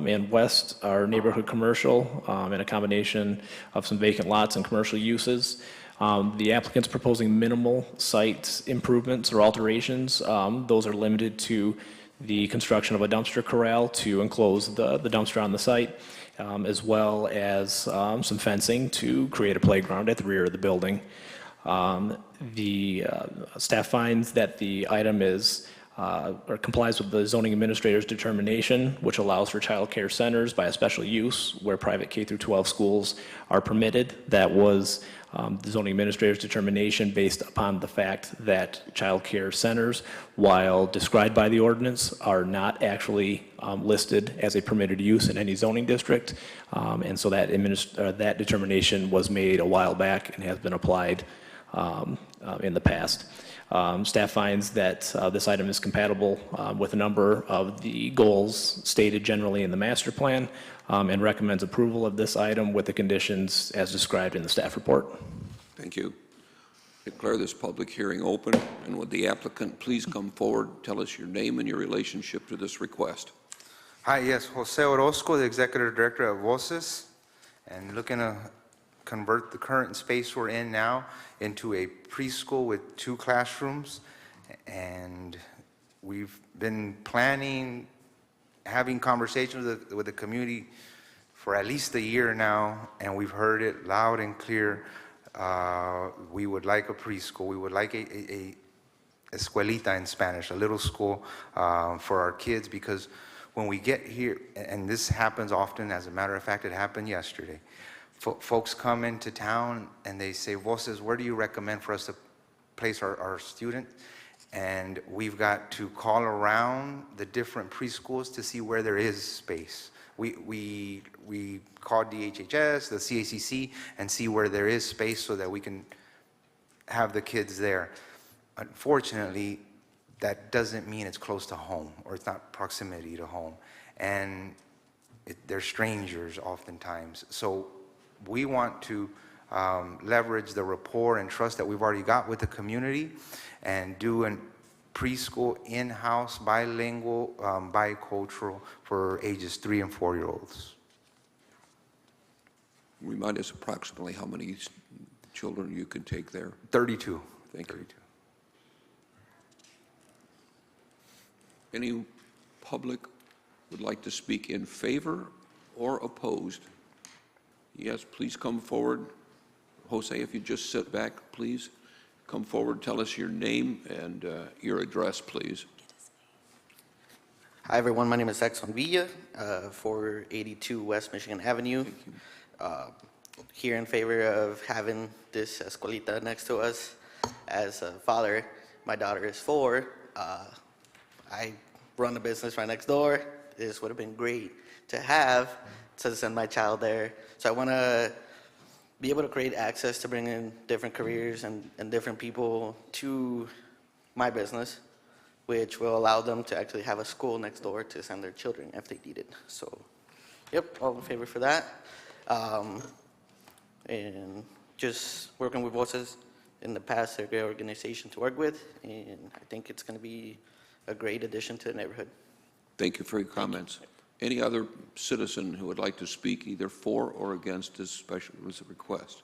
and west are neighborhood commercial and a combination of some vacant lots and commercial uses. The applicant's proposing minimal site improvements or alterations. Those are limited to the construction of a dumpster corral to enclose the dumpster on the site, as well as some fencing to create a playground at the rear of the building. The staff finds that the item is or complies with the zoning administrator's determination, which allows for child care centers by a special use where private K-12 schools are permitted. That was the zoning administrator's determination based upon the fact that child care centers, while described by the ordinance, are not actually listed as a permitted use in any zoning district. And so that determination was made a while back and has been applied in the past. Staff finds that this item is compatible with a number of the goals stated generally in the master plan and recommends approval of this item with the conditions as described in the staff report. Thank you. Declare this public hearing open, and would the applicant please come forward, tell us your name and your relationship to this request. Hi, yes, Jose Orozco, the Executive Director of VOSIS, and looking to convert the current space we're in now into a preschool with 2 classrooms. And we've been planning having conversations with the community for at least a year now, and we've heard it loud and clear. We would like a preschool. We would like a escuelita in Spanish, a little school for our kids, because when we get here, and this happens often, as a matter of fact, it happened yesterday. Folks come into town and they say, Voces, where do you recommend for us to place our student? And we've got to call around the different preschools to see where there is space. We call DHHS, the CACC, and see where there is space so that we can have the kids there. Unfortunately, that doesn't mean it's close to home, or it's not proximity to home. And they're strangers oftentimes. So we want to leverage the rapport and trust that we've already got with the community and do a preschool in-house, bilingual, bicultural for ages 3 and 4-year-olds. Remind us approximately how many children you can take there. 32. Thank you. 32. Any public would like to speak in favor or opposed? Yes, please come forward. Jose, if you just sit back, please. Come forward, tell us your name and your address, please. Hi, everyone. My name is Exxon Villa, 482 West Michigan Avenue. Here in favor of having this escuelita next to us. As a father, my daughter is 4. I run a business right next door. This would have been great to have to send my child there. So I want to be able to create access to bring in different careers and different people to my business, which will allow them to actually have a school next door to send their children if they need it. So, yep, all in favor for that. And just working with Voces in the past, they're a great organization to work with, and I think it's going to be a great addition to the neighborhood. Thank you for your comments. Any other citizen who would like to speak either for or against this special request?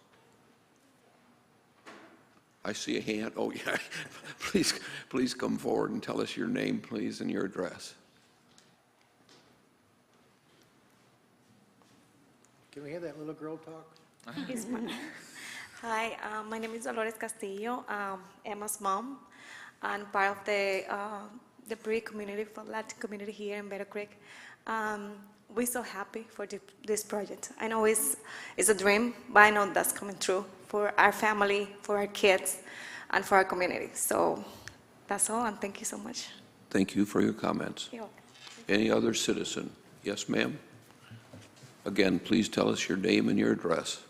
I see a hand. Oh, yeah. Please come forward and tell us your name, please, and your address. Can we have that little girl talk? Hi, my name is Dolores Castillo. Emma's mom, and part of the Brie community, for Latin community here in Better Creek. We're so happy for this project. I know it's a dream, but I know that's coming true for our family, for our kids, and for our community. So that's all, and thank you so much. Thank you for your comments. You're welcome. Any other citizen? Yes, ma'am. Again, please tell us your name and your address.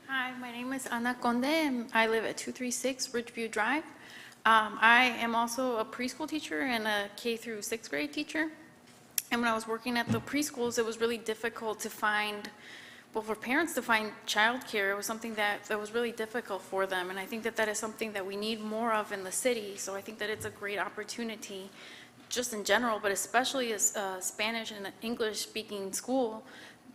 Hi, my name is Ana Conde, and I live at 236 Ridgeview Drive. I am also a preschool teacher and a K through 6th grade teacher. And when I was working at the preschools, it was really difficult to find, well, for parents to find childcare. It was something that was really difficult for them. And I think that is something that we need more of in the city. So I think that it's a great opportunity, just in general, but especially as a Spanish and English-speaking school.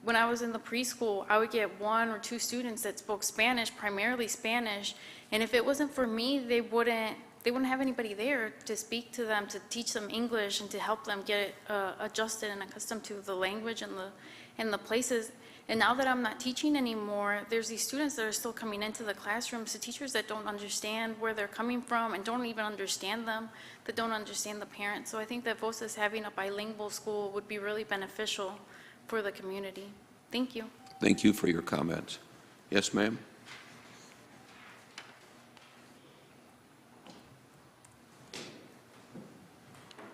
When I was in the preschool, I would get 1 or 2 students that spoke Spanish, primarily Spanish. And if it wasn't for me, they wouldn't have anybody there to speak to them, to teach them English, and to help them get adjusted and accustomed to the language and the places. And now that I'm not teaching anymore, there's these students that are still coming into the classrooms, the teachers that don't understand where they're coming from and don't even understand them, that don't understand the parents. So I think that Voces having a bilingual school would be really beneficial for the community. Thank you. Thank you for your comments. Yes, ma'am.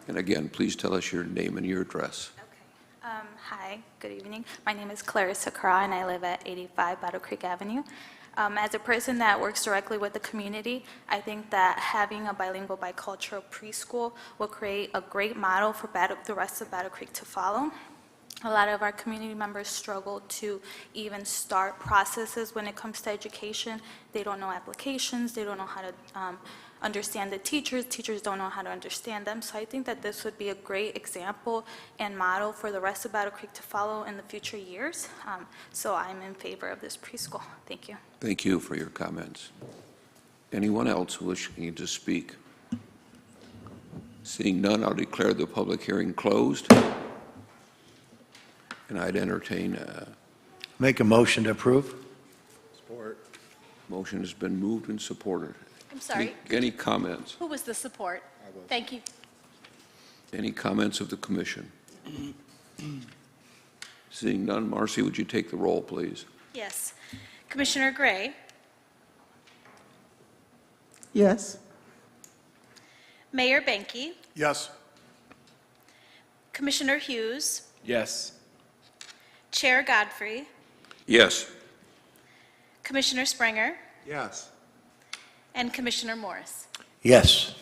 And again, please tell us your name and your address. Hi, good evening. My name is Clarissa Kra, and I live at 85 Battle Creek Avenue. As a person that works directly with the community, I think that having a bilingual, bicultural preschool will create a great model for the rest of Battle Creek to follow. A lot of our community members struggle to even start processes when it comes to education. They don't know applications, they don't know how to understand the teachers don't know how to understand them. So I think that this would be a great example and model for the rest of Battle Creek to follow in the future years. So I'm in favor of this preschool. Thank you. Thank you for your comments. Anyone else wishing to speak? Seeing none, I'll declare the public hearing closed. And I'd entertain Make a motion to approve? motion has been moved and supported. I'm sorry, Any comments? who was the support? Thank you. Any comments of the commission? Seeing none, Marcy, would you take the roll, please? Yes. Commissioner Gray, Yes. Mayor Banky, Yes. Commissioner Hughes, Yes. Chair Godfrey, Yes. Commissioner Springer, Yes. and Commissioner Morris. Yes.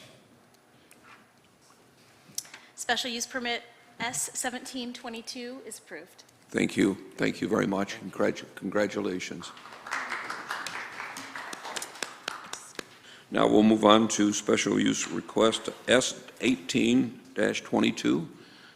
Special use permit S-1722 is approved. Thank you. Thank you very much. Congratulations. Now we'll move on to special use request S-18-22.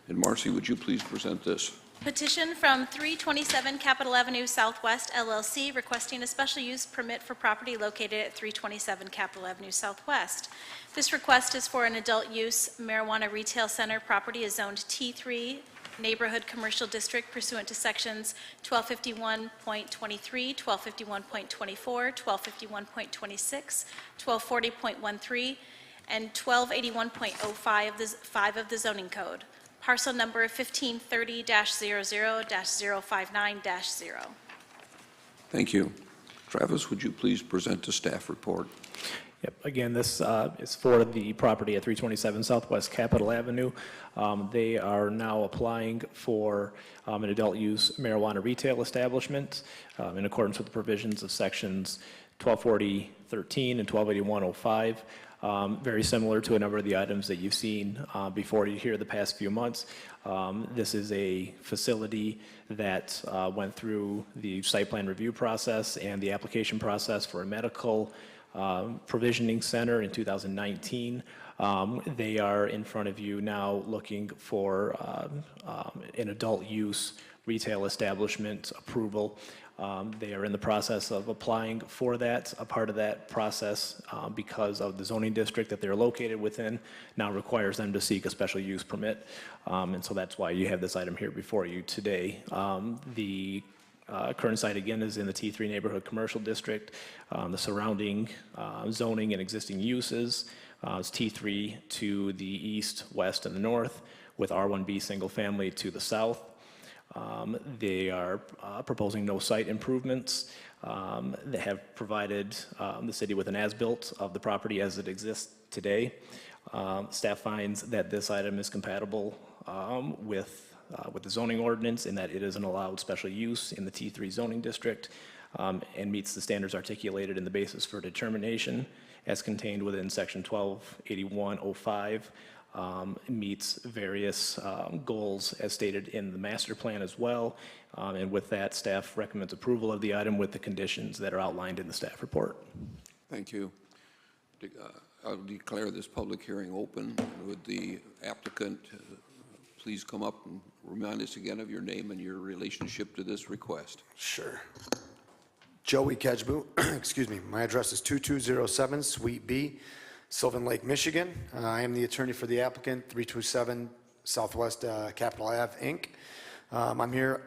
And Marcy, would you please present this? Petition from 327 Capitol Avenue Southwest LLC requesting a special use permit for property located at 327 Capitol Avenue Southwest. This request is for an adult use marijuana retail center. Property is zoned T3 Neighborhood Commercial District pursuant to sections 1251.23, 1251.24, 1251.26, 1240.13, and 1281.05 of the zoning code. Parcel number 1530-00-059-0. Thank you. Travis, would you please present the staff report? Yep, again, this is for the property at 327 Southwest Capitol Avenue. They are now applying for an adult use marijuana retail establishment in accordance with the provisions of sections 1240.13 and 1281.05. Very similar to a number of the items that you've seen before you here the past few months. This is a facility that went through the site plan review process and the application process for a medical provisioning center in 2019. They are in front of you now looking for an adult use retail establishment approval. They are in the process of applying for that. A part of that process, because of the zoning district that they're located within, now requires them to seek a special use permit. And so that's why you have this item here before you today. The current site, again, is in the T3 Neighborhood Commercial District. The surrounding zoning and existing uses is T3 to the east, west, and the north, with R1B single family to the south. They are proposing no site improvements. They have provided the city with an as-built of the property as it exists today. Staff finds that this item is compatible with the zoning ordinance in that it is an allowed special use in the T3 zoning district and meets the standards articulated in the basis for determination as contained within section 1281.05. Meets various goals as stated in the master plan as well. And with that, staff recommends approval of the item with the conditions that are outlined in the staff report. Thank you. I'll declare this public hearing open. Would the applicant please come up and remind us again of your name and your relationship to this request? Sure. Joey Kedjbu, excuse me. My address is 2207 Suite B, Sylvan Lake, Michigan. I am the attorney for the applicant, 327 Southwest Capitol Ave, Inc. I'm here,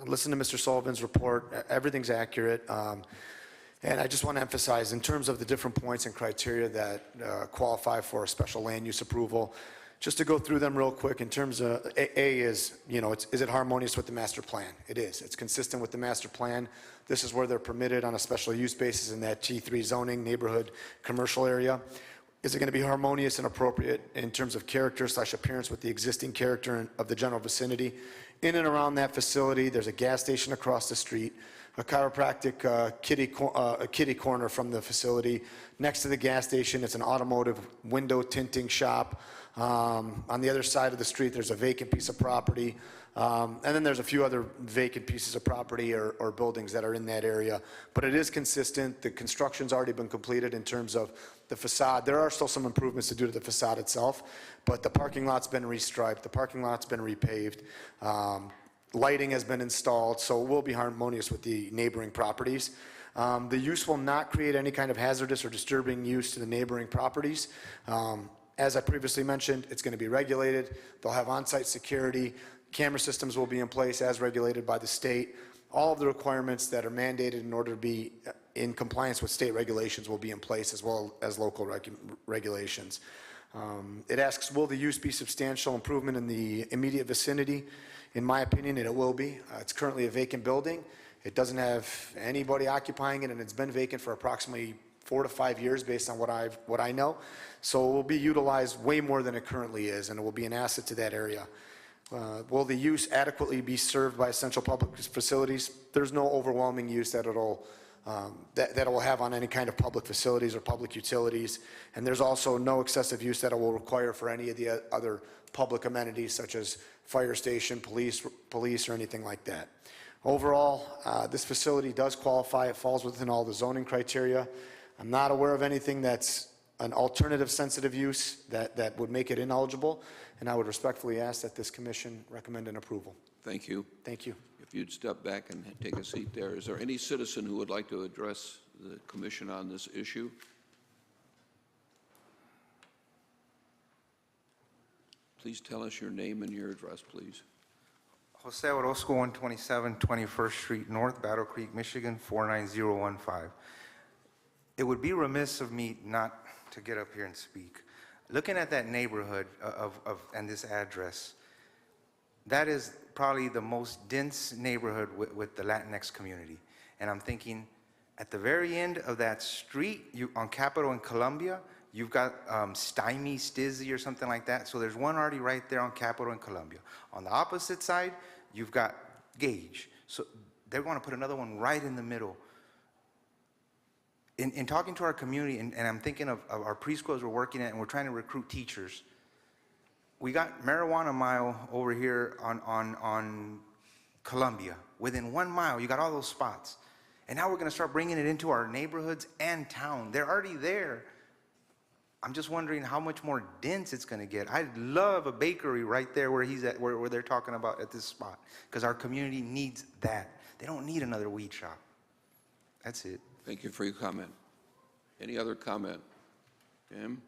listen to Mr. Sullivan's report. Everything's accurate. And I just want to emphasize, in terms of the different points and criteria that qualify for a special land use approval, just to go through them real quick, in terms of, A is, is it harmonious with the master plan? It is. It's consistent with the master plan. This is where they're permitted on a special use basis in that T3 zoning neighborhood commercial area. Is it going to be harmonious and appropriate in terms of character/appearance with the existing character of the general vicinity? In and around that facility, there's a gas station across the street, a chiropractic kitty corner from the facility. Next to the gas station, it's an automotive window tinting shop. On the other side of the street, there's a vacant piece of property. And then there's a few other vacant pieces of property or buildings that are in that area. But it is consistent. The construction's already been completed in terms of the facade. There are still some improvements to do to the facade itself, but the parking lot's been restriped. The parking lot's been repaved. Lighting has been installed, so it will be harmonious with the neighboring properties. The use will not create any kind of hazardous or disturbing use to the neighboring properties. As I previously mentioned, it's going to be regulated. They'll have on-site security. Camera systems will be in place as regulated by the state. All of the requirements that are mandated in order to be in compliance with state regulations will be in place, as well as local regulations. It asks, will the use be substantial improvement in the immediate vicinity? In my opinion, it will be. It's currently a vacant building. It doesn't have anybody occupying it, and it's been vacant for approximately 4 to 5 years based on what I know. So it will be utilized way more than it currently is, and it will be an asset to that area. Will the use adequately be served by essential public facilities? There's no overwhelming use that it will have on any kind of public facilities or public utilities, and there's also no excessive use that it will require for any of the other public amenities such as fire station, police, or anything like that. Overall, this facility does qualify. It falls within all the zoning criteria. I'm not aware of anything that's an alternative sensitive use that would make it ineligible, and I would respectfully ask that this commission recommend an approval. Thank you. Thank you. If you'd step back and take a seat there. Is there any citizen who would like to address the commission on this issue? Please tell us your name and your address, please. Jose Orozco, 127 21st Street North, Battle Creek, Michigan, 49015. It would be remiss of me not to get up here and speak. Looking at that neighborhood and this address, that is probably the most dense neighborhood with the Latinx community. And I'm thinking, at the very end of that street, on Capitol and Columbia, you've got Stymie, Stizzy, or something like that. So there's one already right there on Capitol and Columbia. On the opposite side, you've got Gage. So they want to put another one right in the middle. In talking to our community, and I'm thinking of our preschools we're working at, and we're trying to recruit teachers. We got Marijuana Mile over here on Columbia. Within 1 mile, you got all those spots. And now we're going to start bringing it into our neighborhoods and town. They're already there. I'm just wondering how much more dense it's going to get. I'd love a bakery right there where he's at, where they're talking about at this spot, because our community needs that. They don't need another weed shop. That's it. Thank you for your comment. Any other comment? Jim?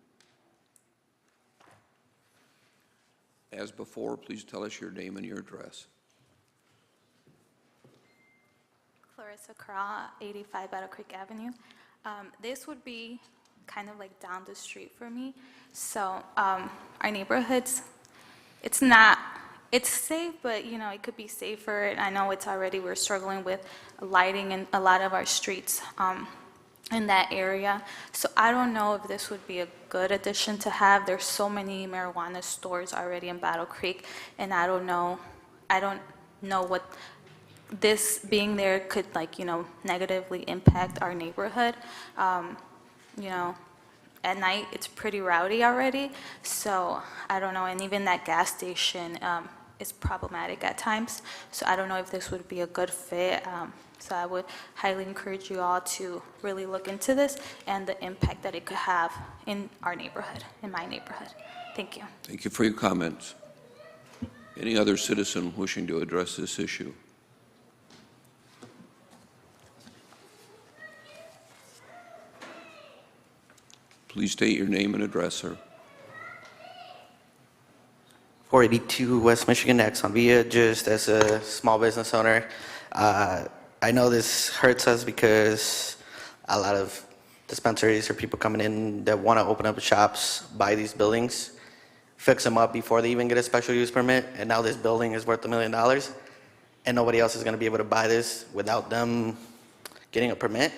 As before, please tell us your name and your address. Clarissa Carra, 85 Battle Creek Avenue. This would be kind of like down the street for me. So our neighborhoods, it's safe, but you know, it could be safer. And I know we're struggling with lighting in a lot of our streets in that area. So I don't know if this would be a good addition to have. There's so many marijuana stores already in Battle Creek, and I don't know what this being there could, like, you know, negatively impact our neighborhood. You know, at night it's pretty rowdy already, so I don't know. And even that gas station is problematic at times, so I don't know if this would be a good fit. So I would highly encourage you all to really look into this and the impact that it could have in our neighborhood, in my neighborhood. Thank you. Thank you for your comments. Any other citizen wishing to address this issue? Please state your name and address, sir. 482 West Michigan, Exxon Villa. Just as a small business owner, I know this hurts us because a lot of dispensaries or people coming in that want to open up shops, buy these buildings, fix them up before they even get a special use permit, and now this building is worth $1 million, and nobody else is going to be able to buy this without them getting a permit.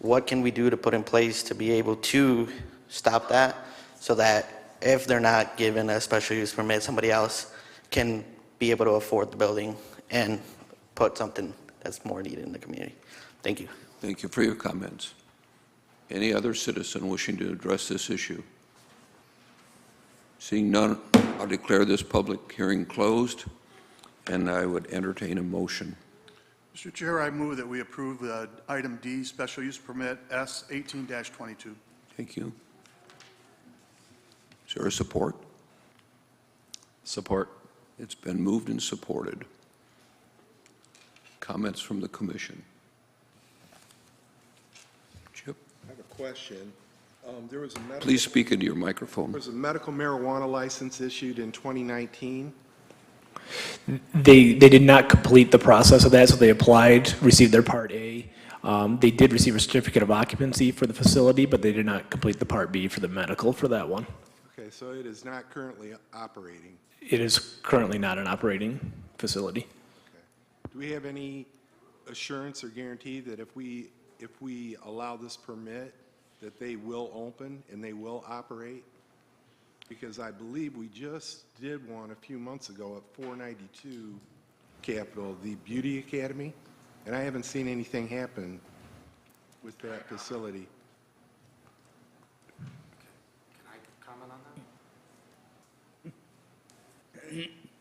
What can we do to put in place to be able to stop that, so that if they're not given a special use permit, somebody else can be able to afford the building and put something that's more needed in the community? Thank you. Thank you for your comments. Any other citizen wishing to address this issue? Seeing none, I'll declare this public hearing closed, and I would entertain a motion. Mr. Chair, I move that we approve item D, special use permit S 18-22. Thank you. Is there a support? Support. It's been moved and supported. Comments from the commission? Chip? I have a question. There was a medical... Please speak into your microphone. There was a medical marijuana license issued in 2019. They did not complete the process of that, so they applied, received their Part A. They did receive a certificate of occupancy for the facility, but they did not complete the Part B for the medical for that one. Okay, so it is not currently operating. It is currently not an operating facility. Do we have any assurance or guarantee that if we allow this permit, that they will open and they will operate? Because I believe we just did one a few months ago at 492 Capitol, the Beauty Academy, and I haven't seen anything happen with that facility. Can I comment on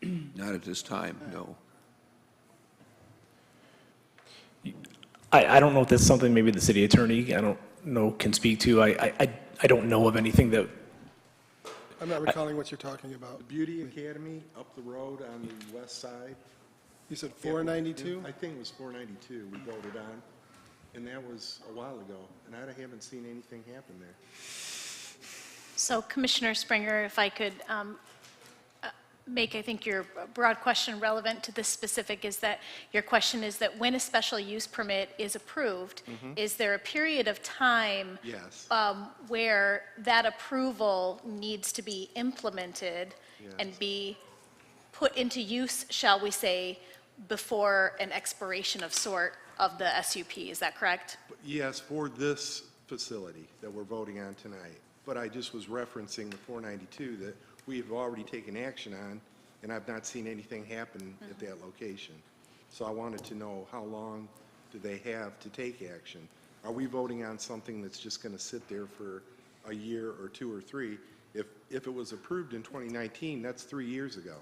that? Not at this time, no. I don't know if that's something maybe the city attorney, I don't know, can speak to. I don't know of anything that, I'm not recalling what you're talking about. The Beauty Academy up the road on the west side. You said 492? I think it was 492 we voted on, and that was a while ago, and I haven't seen anything happen there. So Commissioner Springer, if I could make, I think, your broad question relevant to this specific, is that your question is that when a special use permit is approved, is there a period of time Yes. where that approval needs to be implemented Yes. and be put into use, shall we say, before an expiration of sort of the SUP, is that correct? Yes, for this facility that we're voting on tonight. But I just was referencing the 492 that we have already taken action on, and I've not seen anything happen at that location. So I wanted to know, how long do they have to take action? Are we voting on something that's just going to sit there for a year or two or three? If it was approved in 2019, that's 3 years ago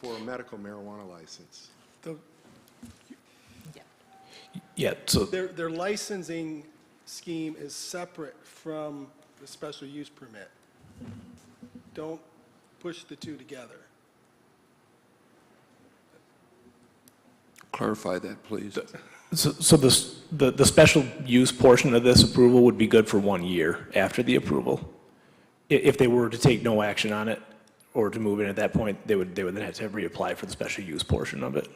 for a medical marijuana license. yeah, so Their licensing scheme is separate from the special use permit. Don't push the two together. Clarify that, please. So the special use portion of this approval would be good for 1 year after the approval. If they were to take no action on it or to move in at that point, they would then have to reapply for the special use portion of it.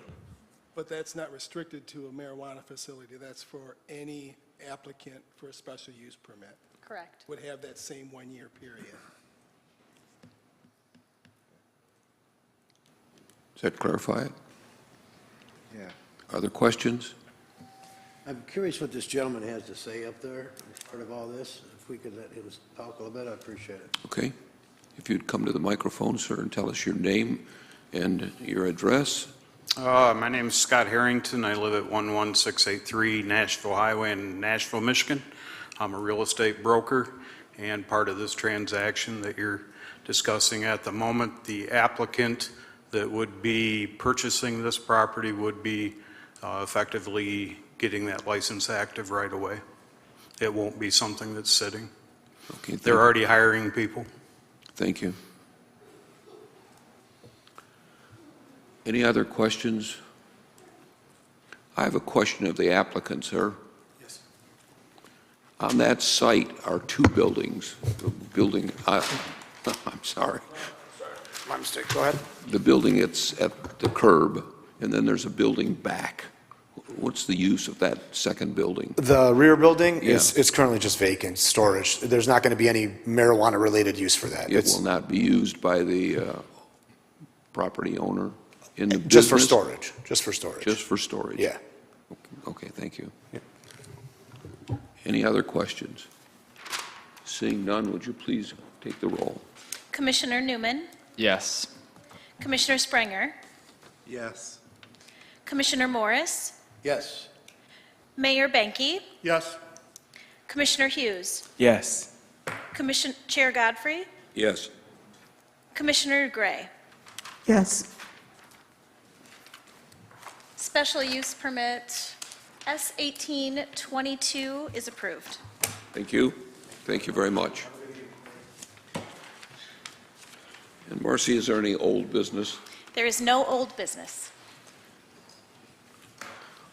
But that's not restricted to a marijuana facility. That's for any applicant for a special use permit. Correct. Would have that same 1 year period. Does that clarify it? Yeah. Other questions? I'm curious what this gentleman has to say up there as part of all this. If we could let him talk a little bit, I'd appreciate it. Okay. If you'd come to the microphone, sir, and tell us your name and your address. My name is Scott Harrington. I live at 11683 Nashville Highway in Nashville, Michigan. I'm a real estate broker, and part of this transaction that you're discussing at the moment, the applicant that would be purchasing this property would be effectively getting that license active right away. It won't be something that's sitting. Okay. They're already hiring people. Thank you. Any other questions? I have a question of the applicant, sir. Yes. On that site are two buildings. The building, I'm sorry. My mistake, go ahead. The building that's at the curb, and then there's a building back. What's the use of that second building? The rear building Yeah. is currently just vacant, storage. There's not going to be any marijuana-related use for that. It It's will not be used by the property owner in the business? just for storage, just for storage. Just for storage? Yeah. Okay, thank you. Any other questions? Seeing none, would you please take the roll? Commissioner Newman, Yes. Commissioner Springer, Yes. Commissioner Morris, Yes. Mayor Benke, Yes. Commissioner Hughes, Yes. Chair Godfrey, Yes. Commissioner Gray. Yes. Special use permit S1822 is approved. Thank you. Thank you very much. And Marcy, is there any old business? There is no old business.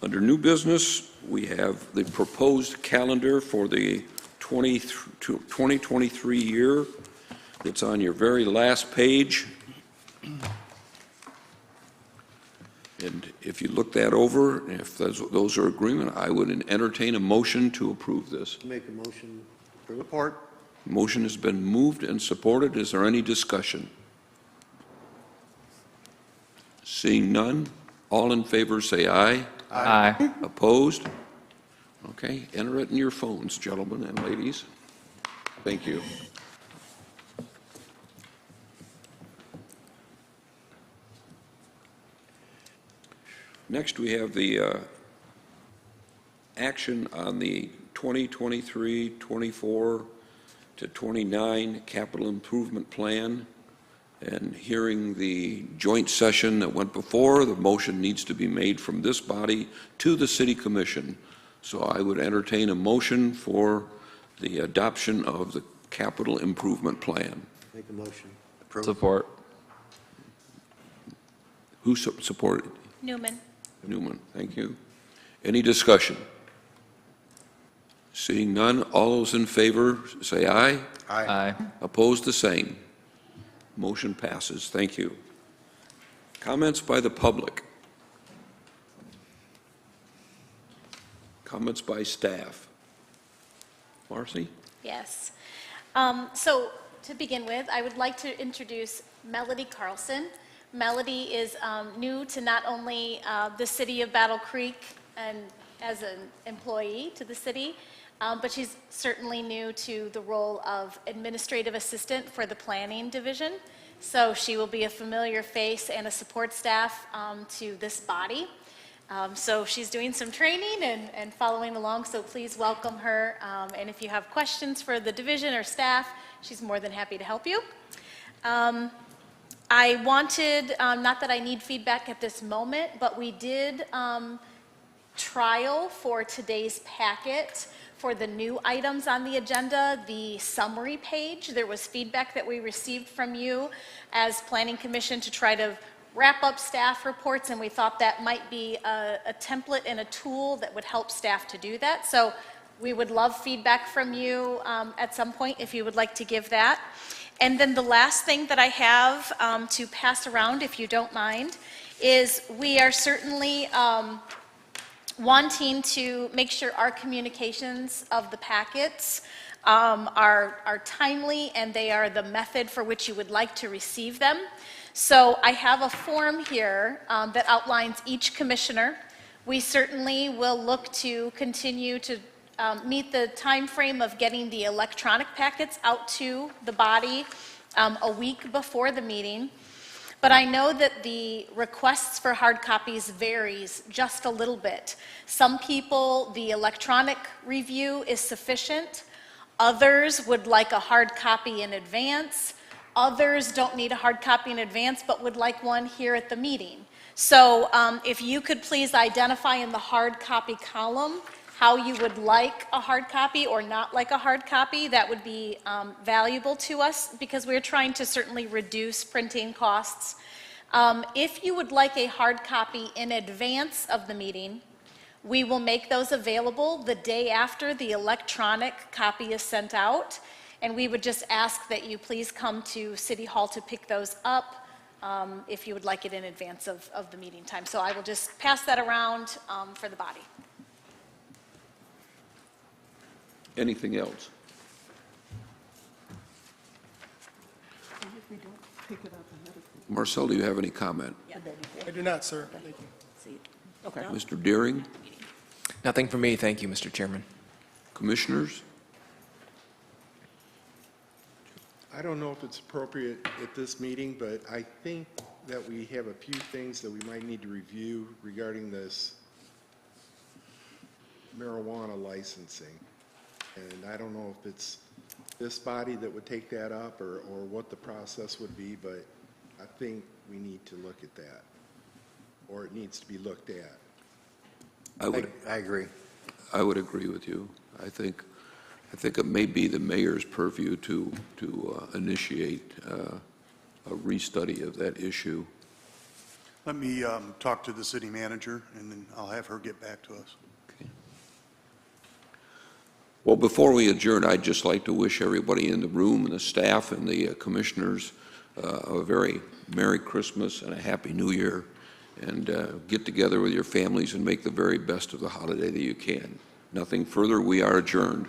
Under new business, we have the proposed calendar for the 2023 year. It's on your very last page. And if you look that over, and if those are agreement, I would entertain a motion to approve this. Make a motion. Support. Motion has been moved and supported. Is there any discussion? Seeing none, all in favor say aye. Aye. Opposed? Okay, enter it in your phones, gentlemen and ladies. Thank you. Next, we have the action on the 2023-24 to 29 capital improvement plan. And hearing the joint session that went before, the motion needs to be made from this body to the City Commission. So I would entertain a motion for the adoption of the capital improvement plan. Make a motion. Support. Who supported? Newman. Newman, thank you. Any discussion? Seeing none, all those in favor say aye. Aye. Opposed, the same. Motion passes. Thank you. Comments by the public. Comments by staff. Marcy? Yes. So to begin with, I would like to introduce Melody Carlson. Melody is new to not only the city of Battle Creek and as an employee to the city, but she's certainly new to the role of administrative assistant for the planning division. So she will be a familiar face and a support staff to this body. So she's doing some training and following along, so please welcome her. And if you have questions for the division or staff, she's more than happy to help you. I wanted, not that I need feedback at this moment, but we did trial for today's packet for the new items on the agenda, the summary page. There was feedback that we received from you as Planning Commission to try to wrap up staff reports, and we thought that might be a template and a tool that would help staff to do that. So we would love feedback from you at some point if you would like to give that. And then the last thing that I have to pass around, if you don't mind, is we are certainly wanting to make sure our communications of the packets are timely and they are the method for which you would like to receive them. So I have a form here that outlines each commissioner. We certainly will look to continue to meet the time frame of getting the electronic packets out to the body a week before the meeting. But I know that the requests for hard copies varies just a little bit. Some people, the electronic review is sufficient. Others would like a hard copy in advance. Others don't need a hard copy in advance, but would like one here at the meeting. So if you could please identify in the hard copy column how you would like a hard copy or not like a hard copy, that would be valuable to us because we're trying to certainly reduce printing costs. If you would like a hard copy in advance of the meeting, we will make those available the day after the electronic copy is sent out. And we would just ask that you please come to City Hall to pick those up if you would like it in advance of the meeting time. So I will just pass that around for the body. Anything else? Marcel, do you have any comment? I do not, sir. Thank you. Okay. Mr. Deering? Nothing for me, thank you, Mr. Chairman. Commissioners? I don't know if it's appropriate at this meeting, but I think that we have a few things that we might need to review regarding this marijuana licensing. And I don't know if it's this body that would take that up or what the process would be, but I think we need to look at that, or it needs to be looked at. I agree. I would agree with you. I think it may be the mayor's purview to initiate a restudy of that issue. Let me talk to the city manager, and then I'll have her get back to us. Well, before we adjourn, I'd just like to wish everybody in the room and the staff and the commissioners a very Merry Christmas and a Happy New Year, and get together with your families and make the very best of the holiday that you can. Nothing further. We are adjourned.